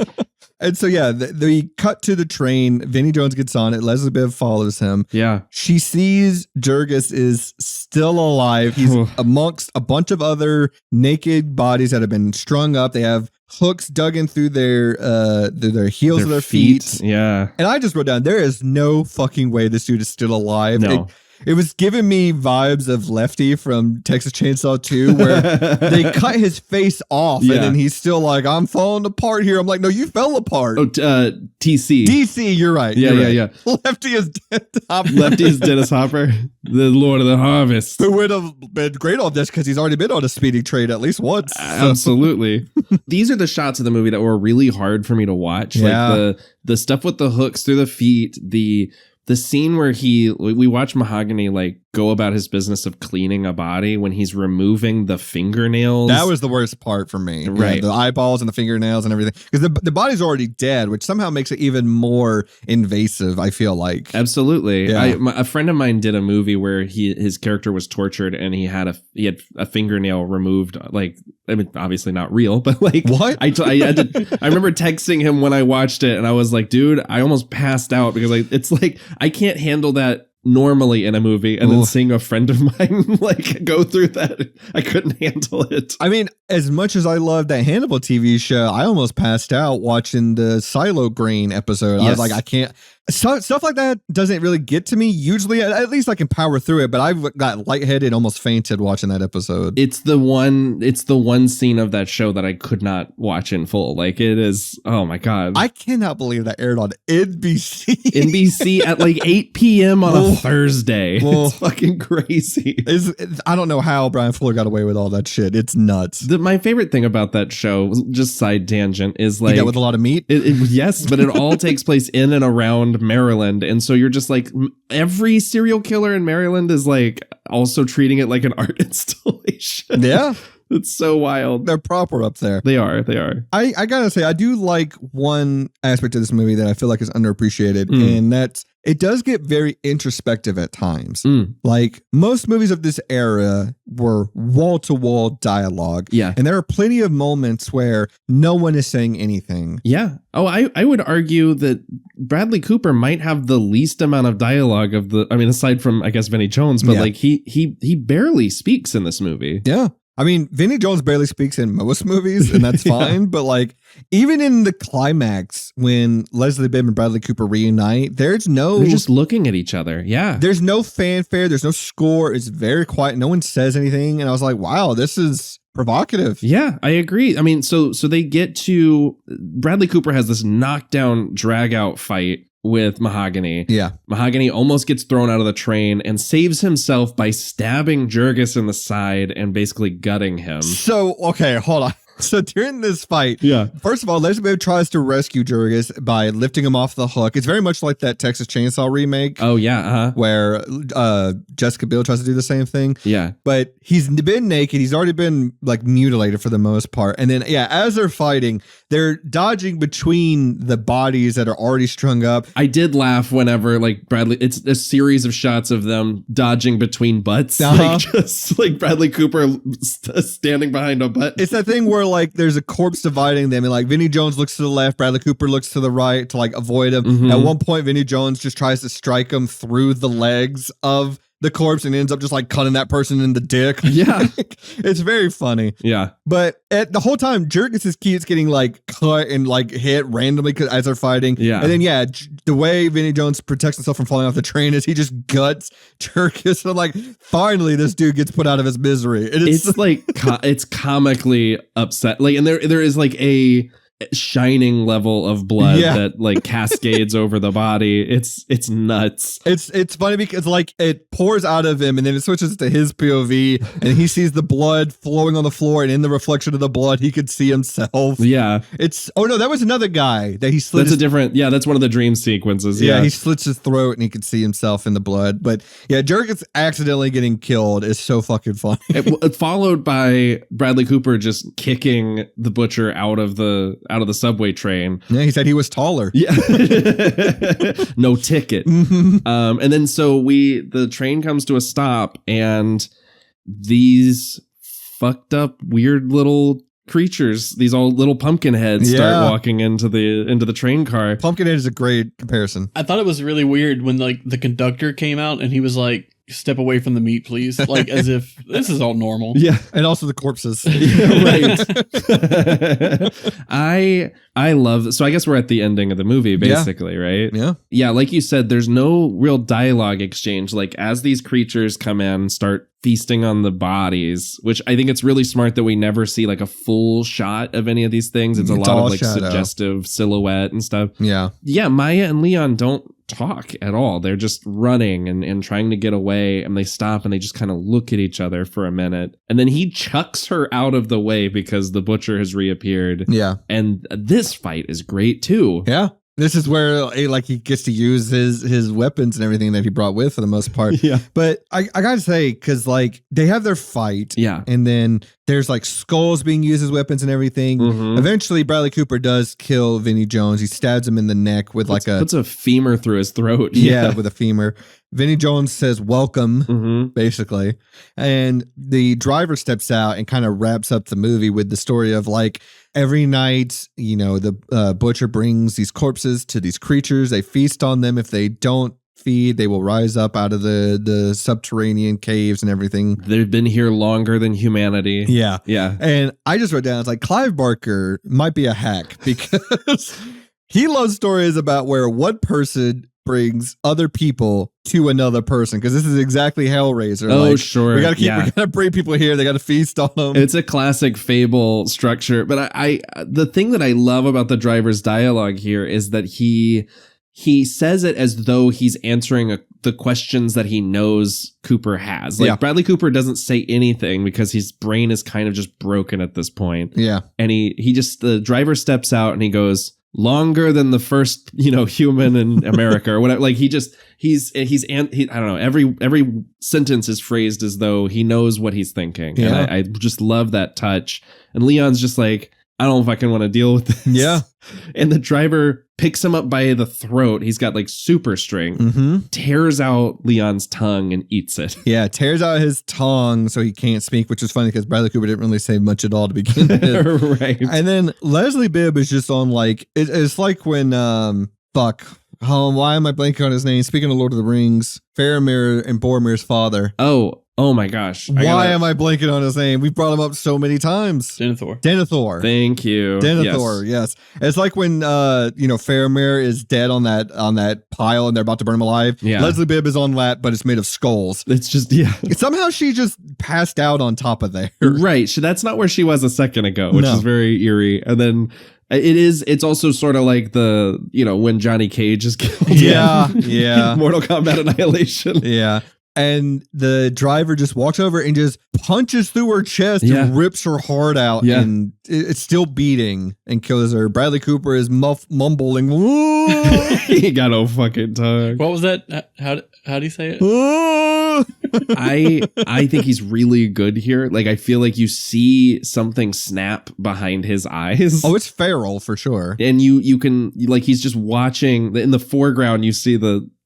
And so, they cut to the train. Vinnie Jones gets on it. Leslie Bibb follows him. Yeah. She sees Yurgis is still alive. He's amongst a bunch of other naked bodies that have been strung up. They have hooks dug in through their heels of their feet. Yeah. And I just wrote down, there is no fucking way this dude is still alive. No. It was giving me vibes of Lefty from Texas Chainsaw 2, where they cut his face off and then he's still like, I'm falling apart here. I'm like, no, you fell apart. Oh, TC. DC, you're right. Yeah. Lefty is Lefty is Dennis Hopper, the Lord of the Harvest. Who would have been great on this because he's already been on a speeding train at least once. So. Absolutely. These are the shots of the movie that were really hard for me to watch. Yeah. Like the stuff with the hooks through the feet, the scene where we watch Mahogany like go about his business of cleaning a body when he's removing the fingernails. That was the worst part for me. Right. Yeah, the eyeballs and the fingernails and everything. Because the body's already dead, which somehow makes it even more invasive, I feel like. Absolutely. Yeah. A friend of mine did a movie where his character was tortured and he had a fingernail removed. Like, I mean, obviously not real, but like what? I remember texting him when I watched it and I was like, dude, I almost passed out because it's like I can't handle that normally in a movie, and then seeing a friend of mine like go through that, I couldn't handle it. I mean, as much as I love that Hannibal TV show, I almost passed out watching the Silo Green episode. I was like, I can't. stuff like that doesn't really get to me. Usually, at least I can power through it, but I've got lightheaded, almost fainted watching that episode. It's the one scene of that show that I could not watch in full. Like it is, oh my God. I cannot believe that aired on NBC. NBC at like 8 p.m. on a Thursday. It's fucking crazy. I don't know how Brian Fuller got away with all that shit. It's nuts. My favorite thing about that show, just side tangent, is like... You got with a lot of meat? Yes, but it all takes place in and around Maryland. And so you're just like, every serial killer in Maryland is like also treating it like an art installation. Yeah. It's so wild. They're proper up there. They are. I gotta say, I do like one aspect of this movie that I feel like is underappreciated, and that's it does get very introspective at times. Like most movies of this era were wall-to-wall dialogue. Yeah. And there are plenty of moments where no one is saying anything. Yeah. Oh, I would argue that Bradley Cooper might have the least amount of dialogue of aside from, I guess, Vinnie Jones, but like he barely speaks in this movie. Yeah. I mean, Vinnie Jones barely speaks in most movies, and that's fine. But like, even in the climax, when Leslie Bibb and Bradley Cooper reunite, they're just looking at each other. Yeah. There's no fanfare. There's no score. It's very quiet. No one says anything. And I was like, wow, this is provocative. Yeah, I agree. I mean, so they get to... Bradley Cooper has this knockdown, drag-out fight with Mahogany. Yeah. Mahogany almost gets thrown out of the train and saves himself by stabbing Yurgis in the side and basically gutting him. So, okay, hold on. So during this fight, first of all, Leslie Bibb tries to rescue Yurgis by lifting him off the hook. It's very much like that Texas Chainsaw remake. Oh, yeah. Where Jessica Biel tries to do the same thing. Yeah. But he's been naked. He's already been like mutilated for the most part. And then, as they're fighting, they're dodging between the bodies that are already strung up. I did laugh whenever like Bradley, it's a series of shots of them dodging between butts. Like just like Bradley Cooper standing behind a butt. It's that thing where like there's a corpse dividing them, and like Vinnie Jones looks to the left, Bradley Cooper looks to the right to like avoid him. At one point, Vinnie Jones just tries to strike him through the legs of the corpse and ends up just like cutting that person in the dick. Yeah. It's very funny. Yeah. But the whole time, Yurgis keeps getting like cut and like hit randomly as they're fighting. Yeah. And then, the way Vinnie Jones protects himself from falling off the train is he just guts Yurgis. And I'm like, finally, this dude gets put out of his misery. And it's like, it's comically upset. Like, and there is like a shining level of blood that like cascades over the body. It's nuts. It's funny because like it pours out of him and then it switches to his POV and he sees the blood flowing on the floor, and in the reflection of the blood he could see himself. Yeah. That was another guy that he slit. That's one of the dream sequences. Yeah, he slits his throat and he could see himself in the blood. But Yurgis accidentally getting killed is so fucking funny. Followed by Bradley Cooper just kicking the butcher out of the subway train. Yeah, he said he was taller. Yeah. No ticket. And then so the train comes to a stop, and these fucked up weird little creatures, these all little pumpkin heads start walking into the train car. Pumpkinhead is a great comparison. I thought it was really weird when like the conductor came out and he was like, step away from the meat, please. Like as if this is all normal. Yeah. And also the corpses. Right. I love, so I guess we're at the ending of the movie basically, right? Yeah. Yeah. Like you said, there's no real dialogue exchange. Like as these creatures come in, start feasting on the bodies, which I think it's really smart that we never see like a full shot of any of these things. It's a lot of like suggestive silhouette and stuff. Yeah. Yeah. Maya and Leon don't talk at all. They're just running and trying to get away, and they stop and they just kind of look at each other for a minute, and then he chucks her out of the way because the butcher has reappeared. Yeah. And this fight is great too. Yeah. This is where like he gets to use his weapons and everything that he brought with for the most part. Yeah. But I gotta say, because like they have their fight. Yeah. And then there's like skulls being used as weapons and everything. Eventually, Bradley Cooper does kill Vinnie Jones. He stabs him in the neck with puts a femur through his throat. Yeah, with a femur. Vinnie Jones says, welcome, basically. And the driver steps out and kind of wraps up the movie with the story of like, every night, the butcher brings these corpses to these creatures. They feast on them. If they don't feed, they will rise up out of the subterranean caves and everything. They've been here longer than humanity. Yeah. Yeah. And I just wrote down, it's like Clive Barker might be a hack because he loves stories about where one person brings other people to another person, because this is exactly Hellraiser. Oh, sure. We gotta bring people here. They gotta feast on them. It's a classic Fable structure. But I the thing that I love about the driver's dialogue here is that he says it as though he's answering the questions that he knows Cooper has. Like, Bradley Cooper doesn't say anything because his brain is kind of just broken at this point. Yeah. And the driver steps out and he goes, longer than the first, human in America or whatever. Like, I don't know. Every sentence is phrased as though he knows what he's thinking. Yeah. And I just love that touch. And Leon's just like, I don't fucking want to deal with this. Yeah. And the driver picks him up by the throat. He's got like super strength, tears out Leon's tongue and eats it. Yeah, tears out his tongue so he can't speak, which is funny because Bradley Cooper didn't really say much at all to begin with. Right. And then Leslie Bibb is just on like, it's like when, why am I blanking on his name? Speaking of Lord of the Rings, Faramir and Boromir's father. Oh my gosh. Why am I blanking on his name? We've brought him up so many times. Denethor. Thank you. Denethor, yes. It's like when Faramir is dead on that pile and they're about to burn him alive. Yeah. Leslie Bibb is on that, but it's made of skulls. It's just Somehow she just passed out on top of there. Right. That's not where she was a second ago, which is very eerie. And then it's also sort of like when Johnny Cage is killed. Yeah. Mortal Kombat Annihilation. Yeah. And the driver just walks over and just punches through her chest and rips her heart out. Yeah. And it's still beating and kills her. Bradley Cooper is mumbling. He got no fucking tongue. What was that? How do you say it? I think he's really good here. Like, I feel like you see something snap behind his eyes. Oh, it's feral for sure. And you can, like, he's just watching. In the foreground, you see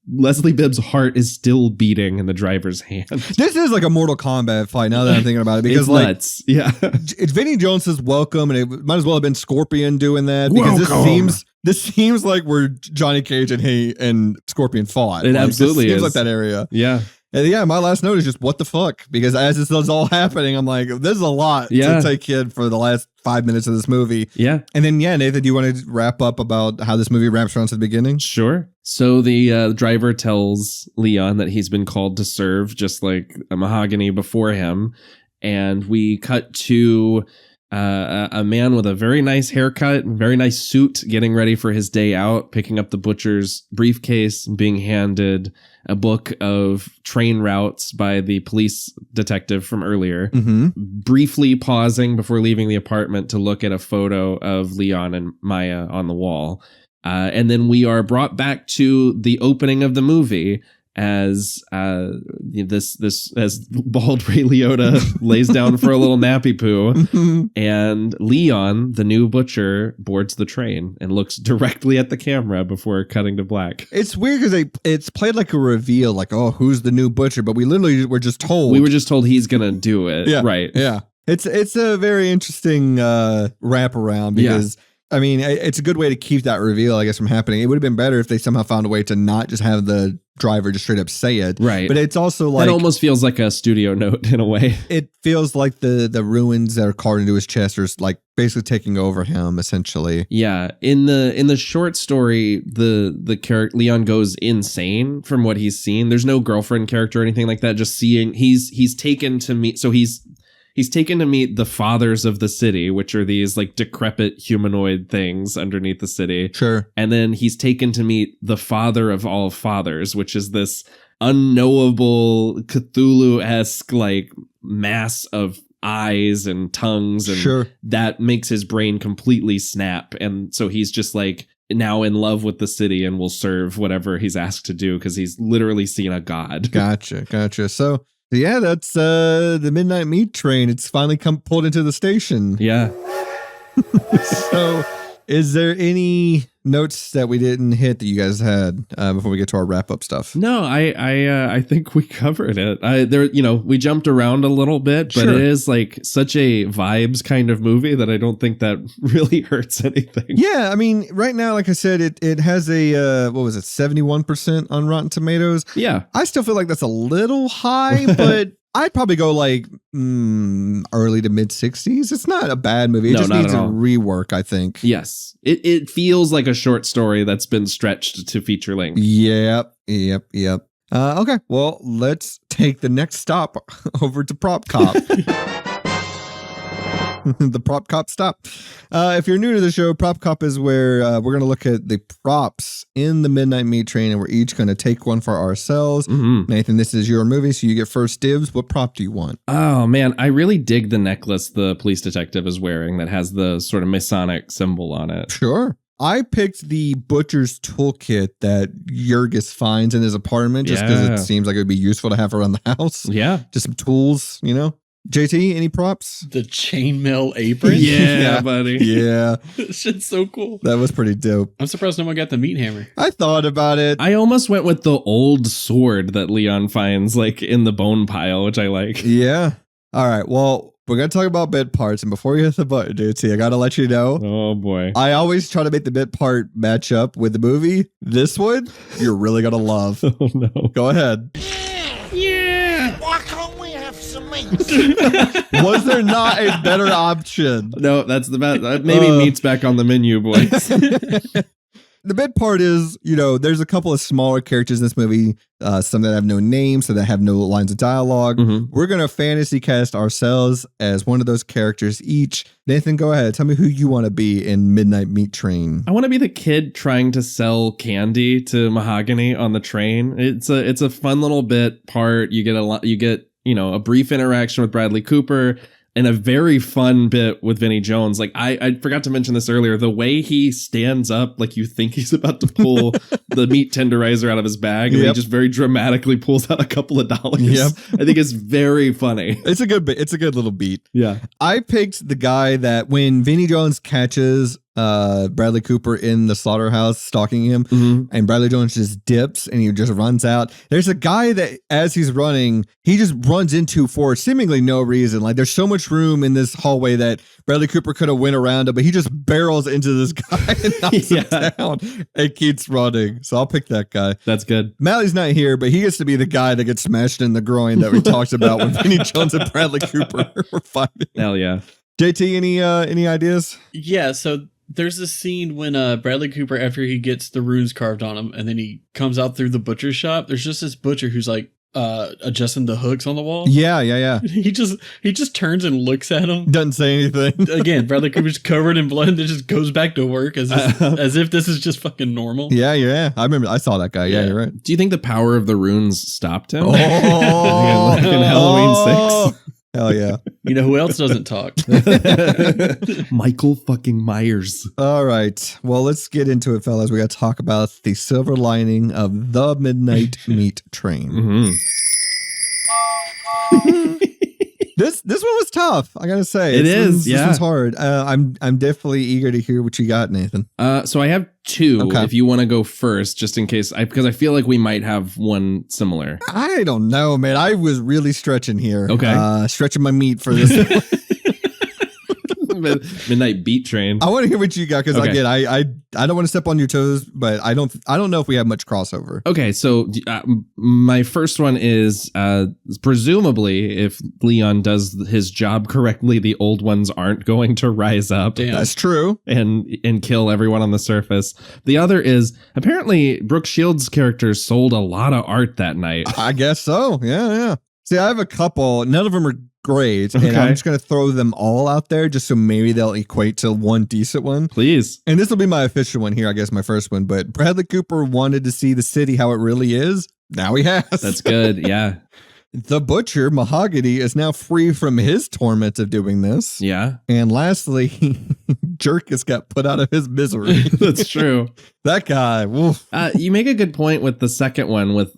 Leslie Bibb's heart is still beating in the driver's hand. This is like a Mortal Kombat fight now that I'm thinking about it, because it's nuts. Yeah. It's Vinnie Jones is welcome, and it might as well have been Scorpion doing that, because this seems like where Johnny Cage and Scorpion fought. It like, absolutely seems is like that area. Yeah. And yeah, my last note is just what the fuck, because as this is all happening, I'm like, this is a lot to take in for the last 5 minutes of this movie. Yeah. And then, Nathan, do you want to wrap up about how this movie wraps around to the beginning? Sure. So the driver tells Leon that he's been called to serve, just like a mahogany before him. And we cut to a man with a very nice haircut and very nice suit getting ready for his day out, picking up the butcher's briefcase and being handed a book of train routes by the police detective from earlier, briefly pausing before leaving the apartment to look at a photo of Leon and Maya on the wall. And then we are brought back to the opening of the movie as as bald Ray Liotta lays down for a little nappy poo, and Leon, the new butcher, boards the train and looks directly at the camera before cutting to black. It's weird because it's played like a reveal, like, oh, who's the new butcher? But we literally were just told. We were just told he's gonna do it. Yeah, right. Yeah. It's a very interesting wraparound, because I mean, it's a good way to keep that reveal, I guess, from happening. It would have been better if they somehow found a way to not just have the driver just straight up say it. Right. But it's also like... It almost feels like a studio note in a way. It feels like the ruins that are carved into his chest are like basically taking over him, essentially. Yeah. In the short story, the character Leon goes insane from what he's seen. There's no girlfriend character or anything like that. Just seeing he's taken to meet... So He's taken to meet the fathers of the city, which are these like decrepit humanoid things underneath the city. Sure. And then he's taken to meet the father of all fathers, which is this unknowable Cthulhu-esque like mass of eyes and tongues. And that makes his brain completely snap. And so he's just like now in love with the city and will serve whatever he's asked to do because he's literally seen a god. Gotcha. So... yeah, that's the Midnight Meat Train. It's finally pulled into the station. Yeah. So, is there any notes that we didn't hit that you guys had before we get to our wrap up stuff? No, I think we covered it. We jumped around a little bit, but it is like such a vibes kind of movie that I don't think that really hurts anything. Yeah, I mean, right now, like I said, it has a 71% on Rotten Tomatoes. Yeah, I still feel like that's a little high, but I'd probably go like early to mid 60s. It's not a bad movie. It No, just not needs at a all. rework, I think. Yes. It feels like a short story that's been stretched to feature length. Yep. Okay, well, let's take the next stop over to Prop Cop. The Prop Cop stop. If you're new to the show, Prop Cop is where we're going to look at the props in the Midnight Meat Train, and we're each going to take one for ourselves. Mm-hmm. Nathan, this is your movie, so you get first dibs. What prop do you want? Oh, man. I really dig the necklace the police detective is wearing that has the sort of Masonic symbol on it. Sure. I picked the butcher's toolkit that Yurgis finds in his apartment just because it seems like it would be useful to have around the house. Yeah. Just some tools, you know? JT, any props? The chainmail apron? Yeah, buddy. Yeah. That shit's so cool. That was pretty dope. I'm surprised no one got the meat hammer. I thought about it. I almost went with the old sword that Leon finds like in the bone pile, which I like. Yeah. All right. Well, we're going to talk about bit parts. And before you hit the button, JT, I got to let you know. Oh, boy. I always try to make the bit part match up with the movie. This one, you're really going to love. Oh, no. Go ahead. Yeah. Why can't we have some meat? Was there not a better option? No, that's the best. Maybe meat's back on the menu, boys. The bit part is, you know, there's a couple of smaller characters in this movie, some that have no names, some that have no lines of dialogue. Mm-hmm. We're going to fantasy cast ourselves as one of those characters each. Nathan, go ahead. Tell me who you want to be in Midnight Meat Train. I want to be the kid trying to sell candy to Mahogany on the train. It's a fun little bit part. You get a brief interaction with Bradley Cooper. And a very fun bit with Vinnie Jones. Like, I forgot to mention this earlier. The way he stands up, like you think he's about to pull the meat tenderizer out of his bag, and he just very dramatically pulls out a couple of dollars. Yep. I think it's very funny. It's a good bit. It's a good little beat. Yeah. I picked the guy that when Vinnie Jones catches Bradley Cooper in the slaughterhouse stalking him, and Bradley Jones just dips and he just runs out. There's a guy that as he's running, he just runs into for seemingly no reason. Like there's so much room in this hallway that Bradley Cooper could have went around it, but he just barrels into this guy and knocks him down and keeps running. So I'll pick that guy. That's good. Mally's not here, but he gets to be the guy that gets smashed in the groin that we talked about when Vinnie Jones and Bradley Cooper were fighting. Hell yeah. JT, any ideas? Yeah, so there's a scene when Bradley Cooper, after he gets the runes carved on him, and then he comes out through the butcher shop. There's just this butcher who's like adjusting the hooks on the wall. Yeah. He just turns and looks at him. Doesn't say anything. Again, Bradley Cooper's covered in blood and then just goes back to work as if this is just fucking normal. Yeah. I saw that guy. Yeah, you're right. Do you think the power of the runes stopped him? Oh, like in Halloween 6. Hell yeah. You know who else doesn't talk? Michael fucking Myers. All right. Well, let's get into it, fellas. We got to talk about the silver lining of the Midnight Meat Train. Mm-hmm. This one was tough. I gotta say, This one's hard. I'm definitely eager to hear what you got, Nathan. So I have two. Okay. If you want to go first, just in case, because I feel like we might have one similar. I don't know, man. I was really stretching here. Okay, stretching my meat for this. Midnight Beat Train. I want to hear what you got because Okay. again, I don't want to step on your toes, but I don't know if we have much crossover. Okay, so my first one is presumably if Leon does his job correctly, the old ones aren't going to rise up. Damn. That's true. And kill everyone on the surface. The other is apparently Brooke Shields' character sold a lot of art that night. I guess so. Yeah. See, I have a couple. None of them are great, and Okay. I'm just going to throw them all out there just so maybe they'll equate to one decent one. Please. And this will be my official one here, I guess, my first one. But Bradley Cooper wanted to see the city how it really is. Now he has. That's good. Yeah. The butcher, Mahogany, is now free from his torment of doing this. Yeah. And lastly, Yurgis got put out of his misery. That's true. That guy. Woof. You make a good point with the second one with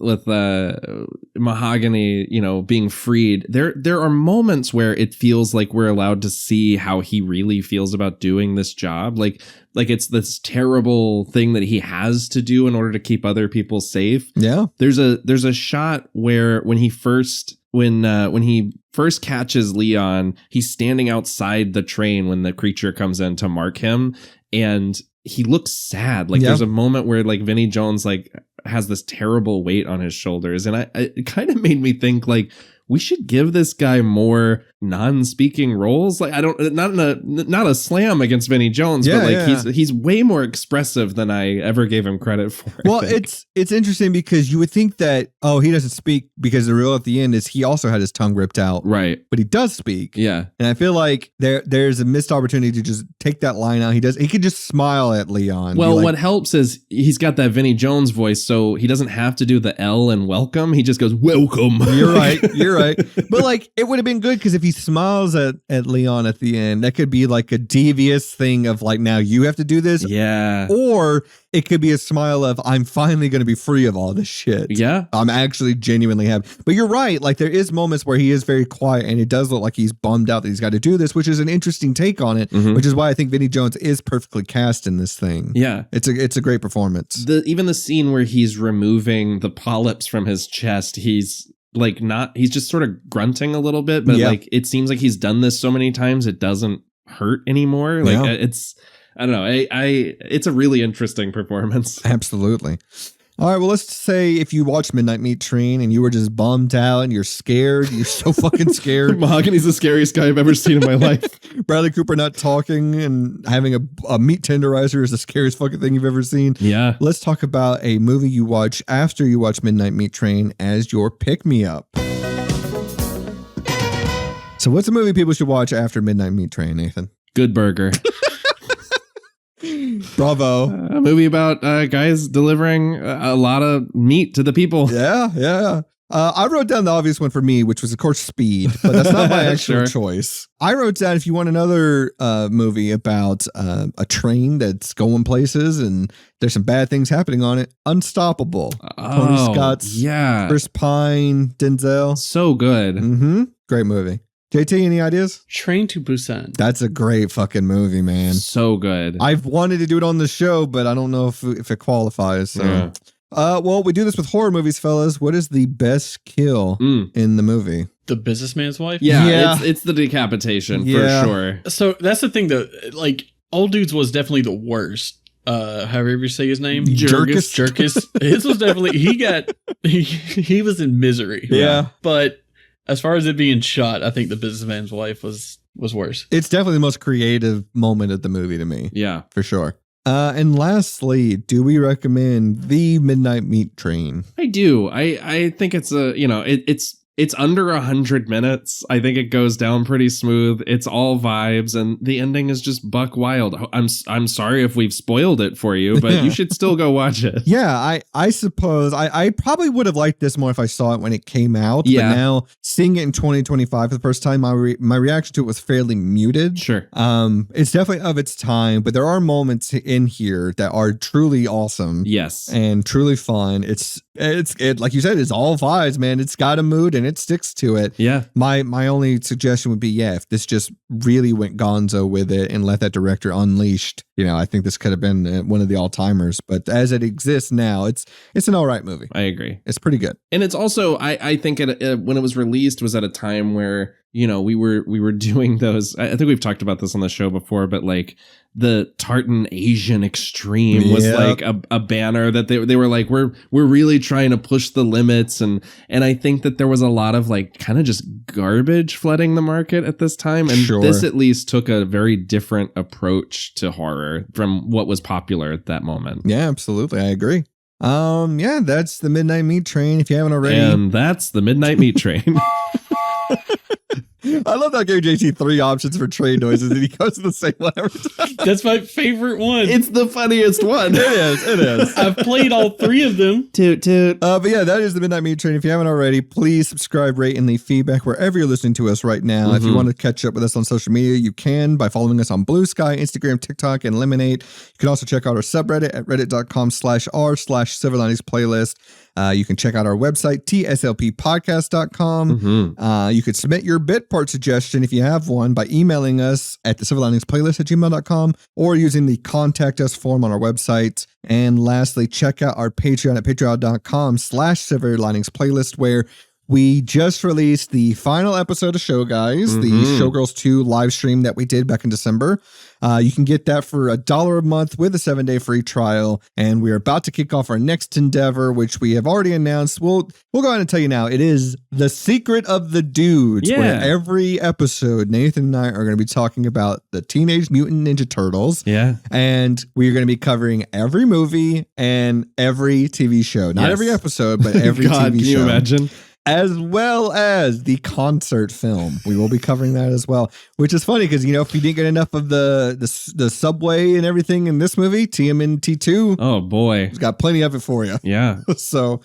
Mahogany, being freed. There are moments where it feels like we're allowed to see how he really feels about doing this job. Like it's this terrible thing that he has to do in order to keep other people safe. Yeah. There's a shot where when he first catches Leon, he's standing outside the train when the creature comes in to mark him, and he looks sad. Like there's a moment where like Vinnie Jones like has this terrible weight on his shoulders, and it kind of made me think like, we should give this guy more non-speaking roles. Like, I don't, not a slam against Vinnie Jones, but like he's way more expressive than I ever gave him credit for. Well, it's interesting because you would think that, oh, he doesn't speak, because the reveal at the end is he also had his tongue ripped out. Right. But he does speak. Yeah. And I feel like there's a missed opportunity to just take that line out. He could just smile at Leon. Well, like, what helps is he's got that Vinnie Jones voice, so he doesn't have to do the L and welcome. He just goes, welcome. You're right. But like, it would have been good because if he smiles at Leon at the end, that could be like a devious thing of like, now you have to do this. Yeah. Or it could be a smile of, I'm finally going to be free of all this shit. Yeah. I'm actually genuinely happy. But you're right. Like, there is moments where he is very quiet and it does look like he's bummed out that he's got to do this, which is an interesting take on it, which is why I think Vinnie Jones is perfectly cast in this thing. Yeah. It's a great performance. Even the scene where he's removing the polyps from his chest, he's like he's just sort of grunting a little bit, but like it seems like he's done this so many times it doesn't hurt anymore. Like I don't know. It's a really interesting performance. Absolutely. All right, well, let's say if you watch Midnight Meat Train and you were just bummed out and you're scared, you're so fucking scared. Mahogany's the scariest guy I've ever seen in my life. Bradley Cooper not talking and having a meat tenderizer is the scariest fucking thing you've ever seen. Yeah. Let's talk about a movie you watch after you watch Midnight Meat Train as your pick-me-up. So what's a movie people should watch after Midnight Meat Train, Nathan? Good Burger. Bravo. A movie about guys delivering a lot of meat to the people. Yeah. I wrote down the obvious one for me, which was, of course, Speed, but that's not my actual choice. I wrote down, if you want another movie about a train that's going places and there's some bad things happening on it, Unstoppable. Tony Scott's, Chris Pine, Denzel. So good. Great movie. JT, any ideas? Train to Busan. That's a great fucking movie, man. So good. I've wanted to do it on the show, but I don't know if it qualifies. So. Yeah. Well, we do this with horror movies, fellas. What is the best kill in the movie? The businessman's wife? Yeah. It's the decapitation for sure. So that's the thing, though. Like, Old Dudes was definitely the worst. However you say his name, Yurgis. His was definitely, he was in misery. Yeah. But as far as it being shot, I think the businessman's wife was worse. It's definitely the most creative moment of the movie to me. Yeah, for sure. And lastly, do we recommend The Midnight Meat Train? I do. I think it's it's under 100 minutes. I think it goes down pretty smooth. It's all vibes, and the ending is just buck wild. I'm sorry if we've spoiled it for you, but you should still go watch it. Yeah, I suppose I probably would have liked this more if I saw it when it came out. Yeah. But now seeing it in 2025 for the first time, my reaction to it was fairly muted. Sure. It's definitely of its time, but there are moments in here that are truly awesome. Yes. And truly fun. It's like you said, it's all vibes, man. It's got a mood and it sticks to it. Yeah. My only suggestion would be, if this just really went gonzo with it and let that director unleashed, I think this could have been one of the all-timers. But as it exists now, it's an all right movie. I agree. It's pretty good. And it's also, I think when it was released was at a time where, we were doing those. I think we've talked about this on the show before, but like the Tartan Asian Extreme was like a banner that they were like, we're really trying to push the limits. And I think that there was a lot of like kind of just garbage flooding the market at this time. And this at least took a very different approach to horror from what was popular at that moment. Yeah, absolutely. I agree. That's The Midnight Meat Train. If you haven't already. And that's The Midnight Meat Train. I love that I gave JT 3 options for train noises and he goes to the same one every time. That's my favorite one. It's the funniest one. It is. I've played all 3 of them. Toot toot. But yeah, that is The Midnight Meat Train. If you haven't already, please subscribe, rate, and leave feedback wherever you're listening to us right now. If you want to catch up with us on social media, you can by following us on Blue Sky, Instagram, TikTok, and Lemonade. You can also check out our subreddit at reddit.com/r/Silver Linings Playlist. You can check out our website, tslppodcast.com. You could submit your bit part suggestion if you have one by emailing us at thesilverliningsplaylist@gmail.com or using the contact us form on our website. And lastly, check out our Patreon at patreon.com/Silver Linings Playlist, where We just released the final episode of Show Guys, the Showgirls 2 live stream that we did back in December. You can get that for $1 a month with a 7-day free trial. And we're about to kick off our next endeavor, which we have already announced. We'll go ahead and tell you now. It is The Secret of the Dudes, where every episode, Nathan and I are going to be talking about the Teenage Mutant Ninja Turtles. Yeah. And we're going to be covering every movie and every TV show. Not every episode, but every TV show. Can you imagine? As well as the concert film. We will be covering that as well, which is funny because, if you didn't get enough of the subway and everything in this movie, TMNT 2. Oh, boy. It's got plenty of it for you. Yeah. So,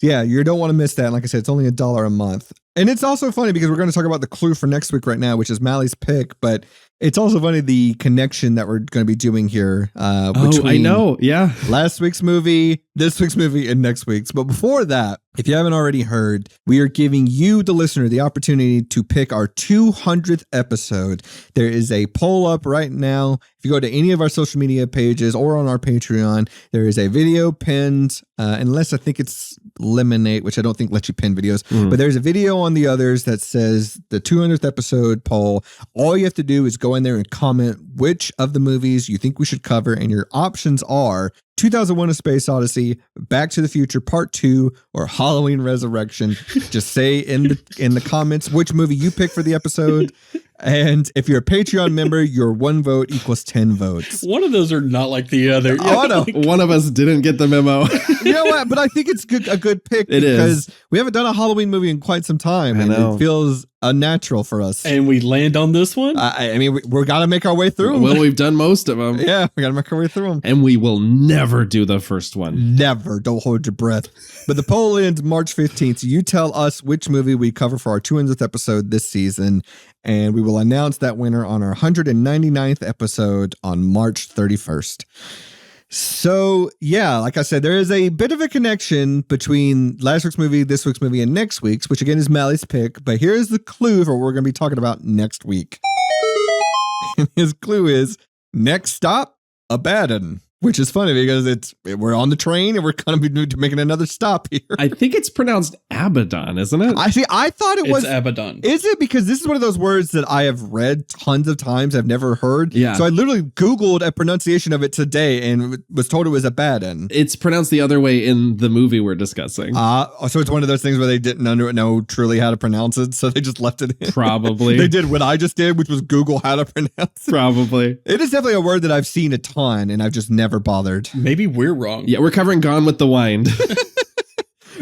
yeah, you don't want to miss that. Like I said, it's only $1 a month. And it's also funny because we're going to talk about the clue for next week right now, which is Mally's pick. But it's also funny the connection that we're going to be doing here. Between I know. Yeah. Last week's movie, this week's movie, and next week's. But before that, if you haven't already heard, we are giving you, the listener, the opportunity to pick our 200th episode. There is a poll up right now. If you go to any of our social media pages or on our Patreon, there is a video pinned, unless I think it's Lemonade, which I don't think lets you pin videos. But there's a video on the others that says the 200th episode poll. All you have to do is go in there and comment which of the movies you think we should cover. And your options are 2001: A Space Odyssey, Back to the Future Part 2, or Halloween Resurrection. Just say in the comments which movie you pick for the episode. And if you're a Patreon member, your 1 vote equals 10 votes. One of those are not like the other. Oh, no. One of us didn't get the memo. You know what? But I think it's a good pick because we haven't done a Halloween movie in quite some time. And it feels unnatural for us. And we land on this one? I mean, we're got to make our way through them. Well, we've done most of them. Yeah, we got to make our way through them. And we will never do the first one. Never. Don't hold your breath. But the poll ends March 15th. So you tell us which movie we cover for our 200th episode this season. And we will announce that winner on our 199th episode on March 31st. So, yeah, like I said, there is a bit of a connection between last week's movie, this week's movie, and next week's, which again is Mally's pick. But here's the clue for what we're going to be talking about next week. And his clue is next stop, Abaddon. Which is funny because we're on the train and we're going to be making another stop here. I think it's pronounced Abaddon, isn't it? I thought it was Abaddon. Is it? Because this is one of those words that I have read tons of times. I've never heard. Yeah. So I literally Googled a pronunciation of it today and was told it was Abaddon. It's pronounced the other way in the movie we're discussing. So it's one of those things where they didn't know truly how to pronounce it. So they just left it in. Probably. They did what I just did, which was Google how to pronounce it. Probably. It is definitely a word that I've seen a ton and I've just never bothered. Maybe we're wrong. Yeah, we're covering Gone with the Wind.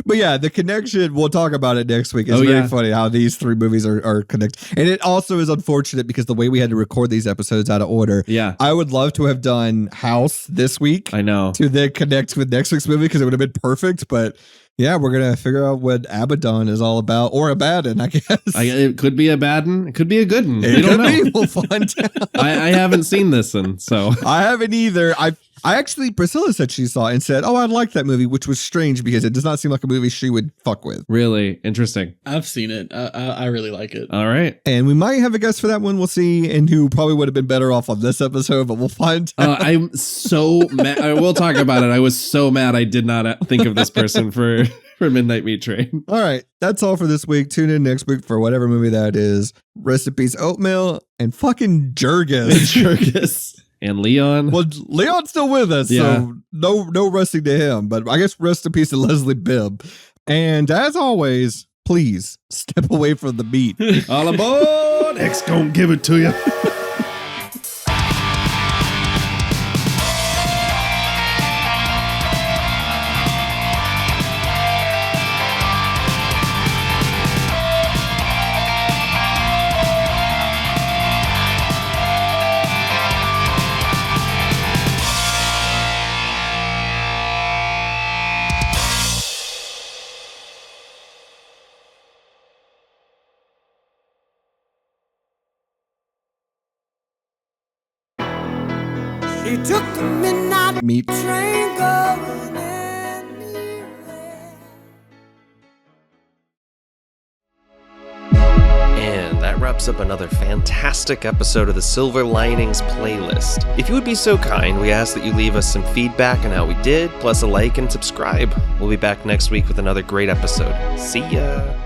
But yeah, the connection, we'll talk about it next week. It's very funny how these three movies are connected. And it also is unfortunate because the way we had to record these episodes out of order. Yeah. I would love to have done House this week. I know. To then connect with next week's movie because it would have been perfect. But yeah, we're going to figure out what Abaddon is all about. Or Abaddon, I guess. It could be Abaddon. It could be a good one. We don't know. We'll find out. I haven't seen this one, so. I haven't either. I actually, Priscilla said she saw it and said, oh, I like that movie, which was strange because it does not seem like a movie she would fuck with. Really? Interesting. I've seen it. I really like it. All right. And we might have a guest for that one. We'll see. And who probably would have been better off on this episode, but we'll find out. I'm so mad. We'll talk about it. I was so mad I did not think of this person for Midnight Meat Train. All right. That's all for this week. Tune in next week for whatever movie that is. Rest in peace, Oatmeal and fucking Yurgis. Yurgis. And Leon. Well, Leon's still with us, so no resting to him. But I guess rest in peace to Leslie Bibb. And as always, please step away from the meat. All aboard! X gonna give it to you. He took the midnight Meat. train going anywhere. And that wraps up another fantastic episode of the Silver Linings playlist. If you would be so kind, we ask that you leave us some feedback on how we did, plus a like and subscribe. We'll be back next week with another great episode. See ya!